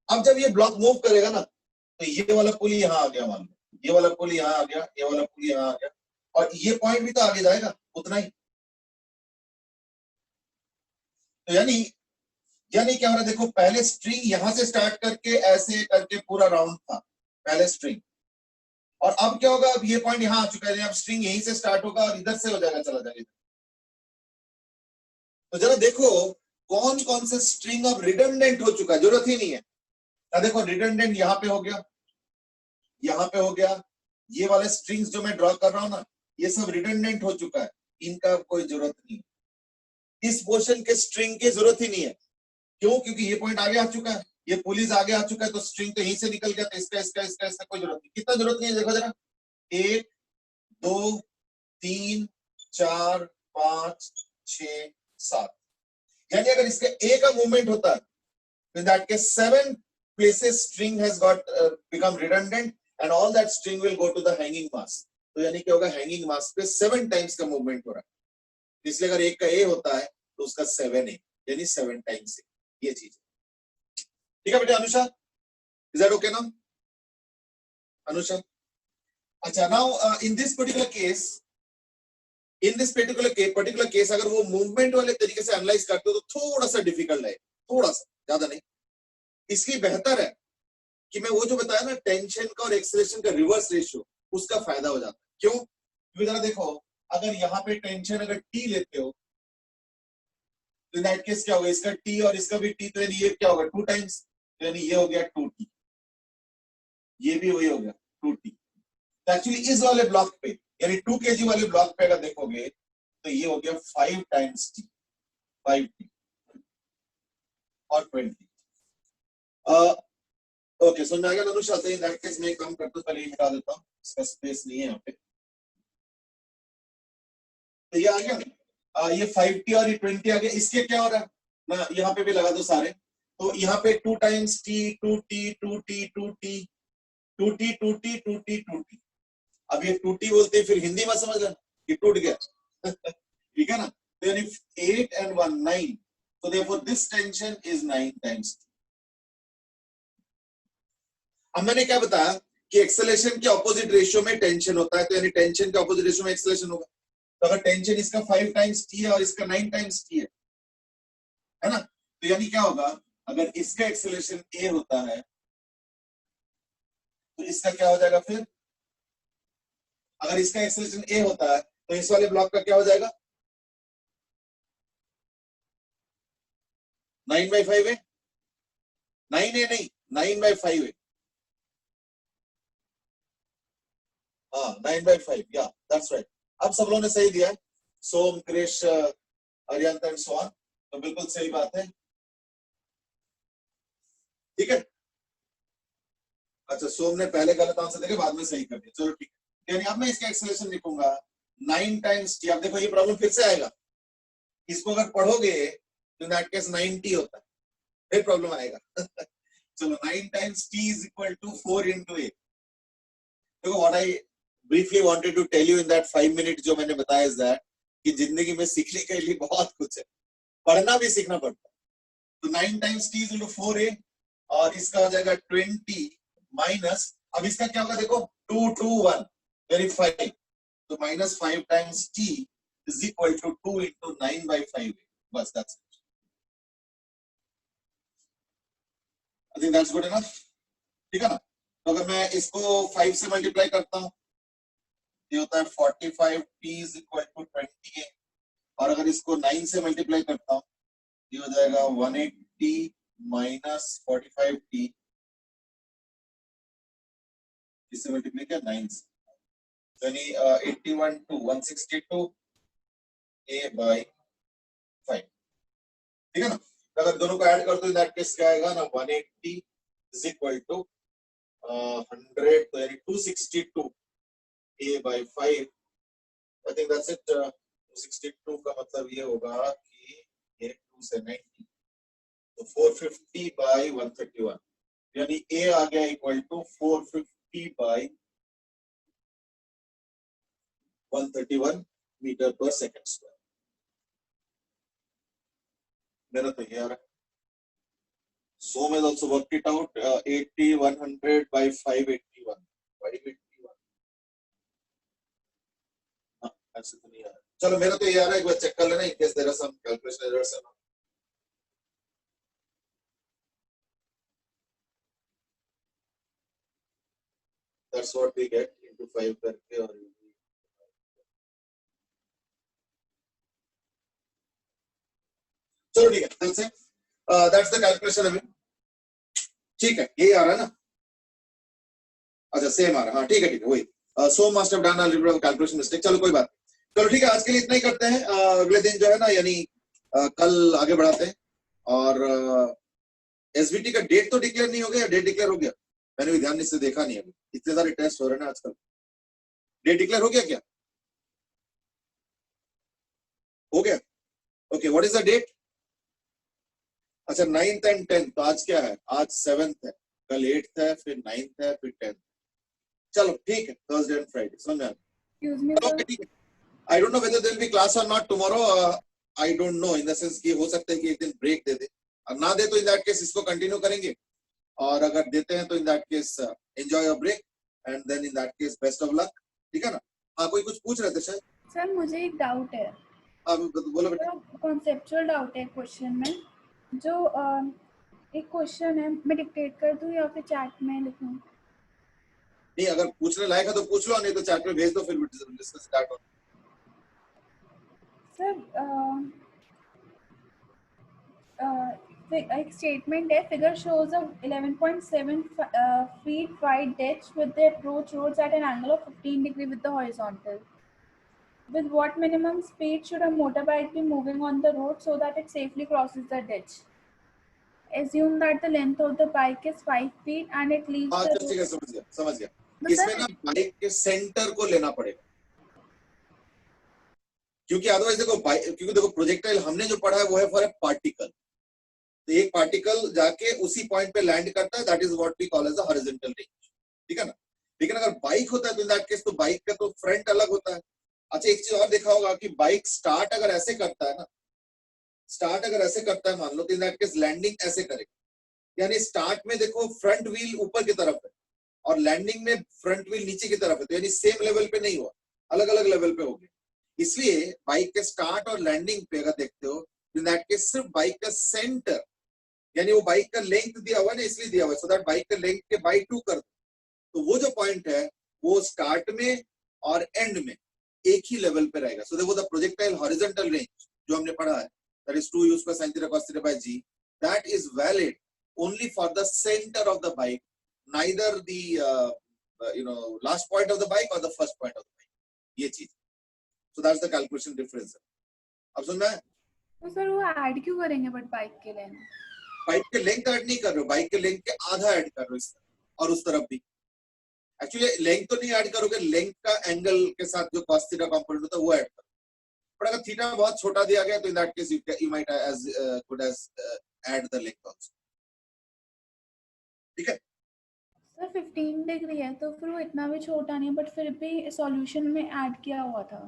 अब जब ये ब्लॉक मूव करेगा ना, तो ये वाला पुली यहाँ आ गया, मान लो ये वाला पुली यहाँ आ गया, ये वाला पुली यहाँ आ गया, और ये पॉइंट भी तो आगे जाएगा उतना ही. तो यानी क्या हो रहा है, देखो पहले स्ट्रिंग यहां से स्टार्ट करके ऐसे करके पूरा राउंड था, पहले स्ट्रिंग, और अब क्या होगा, अब ये पॉइंट यहाँ आ चुका है, अब स्ट्रिंग यहीं से स्टार्ट होगा और इधर से हो जाएगा, चला जाएगा। तो जरा देखो कौन कौन से स्ट्रिंग अब रिडंडेंट हो चुका है, जरूरत ही नहीं है। देखो रिडंडेंट यहाँ पे हो गया, यहाँ पे हो गया, ये वाले स्ट्रिंग्स जो मैं ड्रॉ कर रहा हूं ना, ये सब रिडंडेंट हो चुका है, इनका कोई जरूरत नहीं। इस पोर्शन के स्ट्रिंग की जरूरत ही नहीं है। क्यों? क्योंकि ये पॉइंट आगे आ चुका है, ये पुलिस आगे आ चुका है, तो स्ट्रिंग तो यहीं से निकल गया, तो इसका इसका इसका इसका कोई जरूरत नहीं। कितना जरूरत नहीं है देखो जरा, 1 2 3 4 5 6 7, यानी अगर इसका ए का मूवमेंट होता है, in that case 7 places string has got become redundant and all that string will go to the hanging mask. तो यानी क्या होगा, हैंगिंग मास्क पे 7 टाइम्स का मूवमेंट हो रहा है, इसलिए अगर एक का ए होता है तो उसका 7 ए, यानी 7 टाइम्स ए, ये चीज। ठीक है बेटा Anusha, is that okay now Anusha? अच्छा, now in this particular case अगर वो मूवमेंट वाले तरीके से एनालाइज करते हो तो थोड़ा सा डिफिकल्ट है, थोड़ा सा, ज्यादा नहीं। इसलिए बेहतर है कि मैं वो जो बताया ना टेंशन का और एक्सेलरेशन का रिवर्स रेशियो, उसका फायदा हो जाता है। क्यों? क्योंकि जरा देखो, अगर यहाँ पे टेंशन अगर टी लेते हो तो इन दैट केस क्या होगा, इसका टी और इसका भी टी, तो यानी ये क्या होगा 2 टाइम्स, तो यानी ये हो गया 2t, ये भी वही हो गया 2t। तो एक्चुअली इस वाले ब्लॉक पे यानी 2 kg वाले ब्लॉक पे अगर देखोगे तो ये हो गया 5 टाइम्स टी, 5t और 20। ओके, समझ में आ गया ना अनुषा? इन दैट केस मैं काम करता हूं, पहले ये हटा देता हूं, इसका स्पेस नहीं है यहाँ पे। तो ये आ गया, ये 5t और ये 20 आ गया। इसके क्या हो रहा है ना, यहाँ पे भी लगा दो सारे, तो यहाँ पे 2 times T, 2t 2t 2t 2t 2t 2t 2t। अब ये 2t बोलते हैं, फिर हिंदी में समझ लेना ये टूट गया ठीक है ना? तो यानी 8 and 1 9, so therefore this tension is 9 times t। अब मैंने क्या बताया कि एक्सेलरेशन के ऑपोजिट रेशियो में टेंशन होता है, तो यानी टेंशन के ऑपोजिट रेशियो में एक्सेलरेशन होगा। तो अगर टेंशन इसका 5 टाइम्स टी है और इसका 9 टाइम्स टी है ना, तो यानी क्या होगा, अगर इसका एक्सेलरेशन ए होता है तो इसका क्या हो जाएगा फिर, अगर इसका एक्सेलरेशन ए होता है तो इस वाले ब्लॉक का क्या हो जाएगा, 9/5 है, 9 है नहीं 9/5 है, हाँ 9/5, या दैट्स राइट। अब सब लोगों ने सही दिया है, सोम, क्रिश, अरियंत एंड सो ऑन, तो बिल्कुल सही बात है। ठीक है, अच्छा सोम ने पहले गलत आंसर देके बाद में सही कर दिया, चलो ठीक है। यानी अब मैं इसका एक्सेलरेशन लिखूंगा 9 टाइम्स टी। अब देखो ये प्रॉब्लम फिर से आएगा, इसको अगर पढ़ोगे तो इन दैट केस 9t होता है, फिर प्रॉब्लम आएगा चलो 9 times T is equal to 4 into a। देखो what I briefly wanted to tell you in that 5 minutes जो मैंने बताया is that कि जिंदगी में सीखने के लिए बहुत कुछ है, पढ़ना भी सीखना पड़ता है। तो 9 टाइम्स टी इज 4a और इसका हो जाएगा 20 माइनस, अब इसका क्या होगा देखो 2 2 1 यानी 5, तो minus 5 times T is equal to 2 into 9/5, बस that's it. I think that's good enough, ठीक है ना? तो अगर मैं इसको 5 से मल्टीप्लाई करता हूं ये होता है 45t is equal to 20a, और अगर इसको 9 से मल्टीप्लाई करता हूं ये हो जाएगा 180 माइनस 45t, इससे मल्टीप्लाई किया 9 से, यानी 81 to 162 a/5, ठीक है ना? तो अगर दोनों को ऐड कर दो इन दैट केस क्या आएगा ना 180 इज इक्वल टू 100, तो यानी 262 a/5। I think that's it। 262 का मतलब ये होगा कि ये 2 से 90, तो 450/131, यानी a आ गया equal to 450/131 metre per second square. मेरा तो ये आ रहा है। So has also worked it out, 80 100/581, 581। हाँ, ऐसे तो नहीं आ रहा। चलो मेरा तो ये आ रहा है, एक बार चेक कर लेना in case there are some calculation errors or not। That's what we get in into 5 करके और चलो ठीक है, that's the calculation अभी। ठीक है, ये आ रहा है ना? अच्छा सेम आ रहा है, हाँ ठीक है वही। So must have done a little bit of calculation mistake। चलो कोई बात नहीं। चलो ठीक है, आज के लिए इतना ही करते हैं। अगले दिन जो है ना, यानी कल आगे बढ़ाते हैं। और एसबीटी का डेट तो डिक्लेयर नहीं हो गया, डेट डिक्लेयर हो गया? मैंने भी ध्यान से देखा नहीं अभी, इतने सारे टेस्ट हो रहे हैं ना आजकल। डेट डिक्लेयर हो गया क्या? हो गया, okay. What is the date? अच्छा 9th and 10th। तो आज क्या है? आज 7th है, कल 8th है, फिर 9th है, फिर 10th। चलो ठीक है, थर्सडे एंड फ्राइडे समझ में आ गया। I don't know whether there will be class और not tomorrow. I don't know in the sense कि हो सकता है कि एक दिन ब्रेक दे दे, और ना दे तो इन दैट केस इसको कंटिन्यू करेंगे, और अगर देते हैं तो in that case enjoy your break and then in that case best of luck. ठीक है ना? हाँ कोई कुछ पूछ रहे थे शायद? सर मुझे एक डाउट है, बोलो बेटा। कॉन्सेप्चुअल डाउट है क्वेश्चन में। जो एक क्वेश्चन है, मैं डिक्टेट कर दूं या फिर चैट में लिखूं? नहीं, अगर पूछने लायक है तो पूछ लो, नहीं तो चैट में भेज दो, फिर डिस्कस स्टार्ट हो। सर एक स्टेटमेंट है, figure shows a 11.7 feet wide ditch with the approach roads at an angle of 15 degree with the horizontal. With what minimum speed should a motorbike be moving on the road so that it safely crosses the ditch? Assume that the length of the bike is 5 feet and it leaves हाँ the ठीक है, road. समझ गया। इसमें ना bike के centre को लेना पड़ेगा, क्योंकि अदरवाइज देखो क्योंकि देखो प्रोजेक्टाइल हमने जो पढ़ा है वो है फॉर ए पार्टिकल। तो एक पार्टिकल जाके उसी पॉइंट पे लैंड करता है, that is what we call as a horizontal range. ठीक है ना? लेकिन अगर बाइक होता है तो इन दैट केस तो बाइक का तो फ्रंट अलग होता है। अच्छा एक चीज और देखा होगा कि बाइक स्टार्ट अगर ऐसे करता है ना, स्टार्ट अगर ऐसे करता है मान लो, तो इन दैट केस लैंडिंग ऐसे करेगा। यानी स्टार्ट में देखो फ्रंट व्हील ऊपर की तरफ है और लैंडिंग में फ्रंट व्हील नीचे की तरफ है, तो यानी सेम लेवल पे नहीं हुआ, अलग अलग लेवल पे हो गया। इसलिए बाइक के स्टार्ट और लैंडिंग पे अगर देखते हो, इन दैट केस सिर्फ बाइक का सेंटर, यानी वो बाइक का लेंथ दिया हुआ है ना, इसलिए दिया हुआ है सो दैट बाइक का लेंथ के बाई 2 कर दो। तो वो जो पॉइंट है वो स्टार्ट में और एंड में एक ही लेवल पे रहेगा। सो देखो द प्रोजेक्टाइल हॉरिजॉन्टल रेंज जो हमने पढ़ा है, that is 2 u² sin θ cos θ by g, that is valid only for the center of the bike, neither the last point of the bike or the first point of the bike। ये चीज, so that's the calculation difference। अब समझ में? तो sir वो add क्यों करेंगे but bike के लेंथ? बाइक के लेंथ ऐड नहीं कर रहे हो, बाइक के लेंथ के आधा ऐड कर रहे हो इस तरफ और उस तरफ भी। एक्चुअली लेंथ तो नहीं ऐड करोगे, लेंथ का एंगल के साथ जो cos θ कंपोनेंट होता है वो ऐड करो। पर अगर थीटा बहुत छोटा दिया गया तो in that case you might as good as add the length also। ठीक है? सर 15 डिग्री है तो फिर वो इतना भी छोटा नहीं है, बट फिर भी सॉल्यूशन में ऐड किया हुआ था।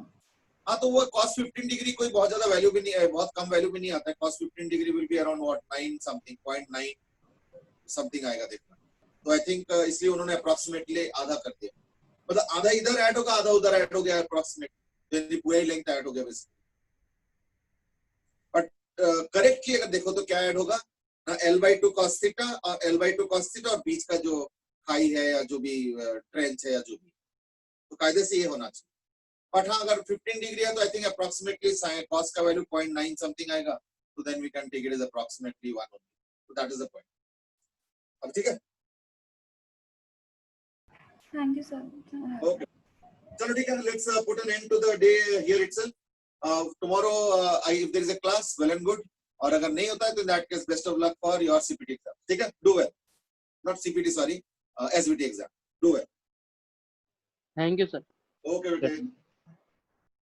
हाँ तो वो cos 15 डिग्री कोई बहुत ज्यादा वैल्यू भी नहीं है, बहुत कम वैल्यू भी नहीं आता है। cos 15 degree will be around what 9 something 0.9 something आएगा देखना। तो आई थिंक इसलिए उन्होंने अप्रोक्सीमेटली आधा कर दिया, मतलब आधा इधर ऐड होगा आधा उधर ऐड हो गया अप्रोक्सीमेट, यानी पूरा ही लेंथ ऐड हो गया वैसे। बट करेक्टली अगर देखो तो क्या ऐड होगा ना, L/2 cos θ और L/2 cos θ और बीच का जो खाई है या जो भी ट्रेंच है या जो भी, तो कायदे से ये होना चाहिए। बट हाँ अगर 15 डिग्री है तो आई थिंक अप्रोक्सीमेटली cos का वैल्यू 0.9 समथिंग आएगा, तो then we can take it as approximately 1 only, तो दैट इज द पॉइंट। अब ठीक है, थैंक यू सर। ओके चलो ठीक है, let's put an end to the day here itself. Tomorrow if there is a class well and good, और अगर नहीं होता है तो in that case best of luck for your CPT exam. ठीक है, do well, not CPT sorry, SVT exam, do well. Thank you sir. Okay बेटे।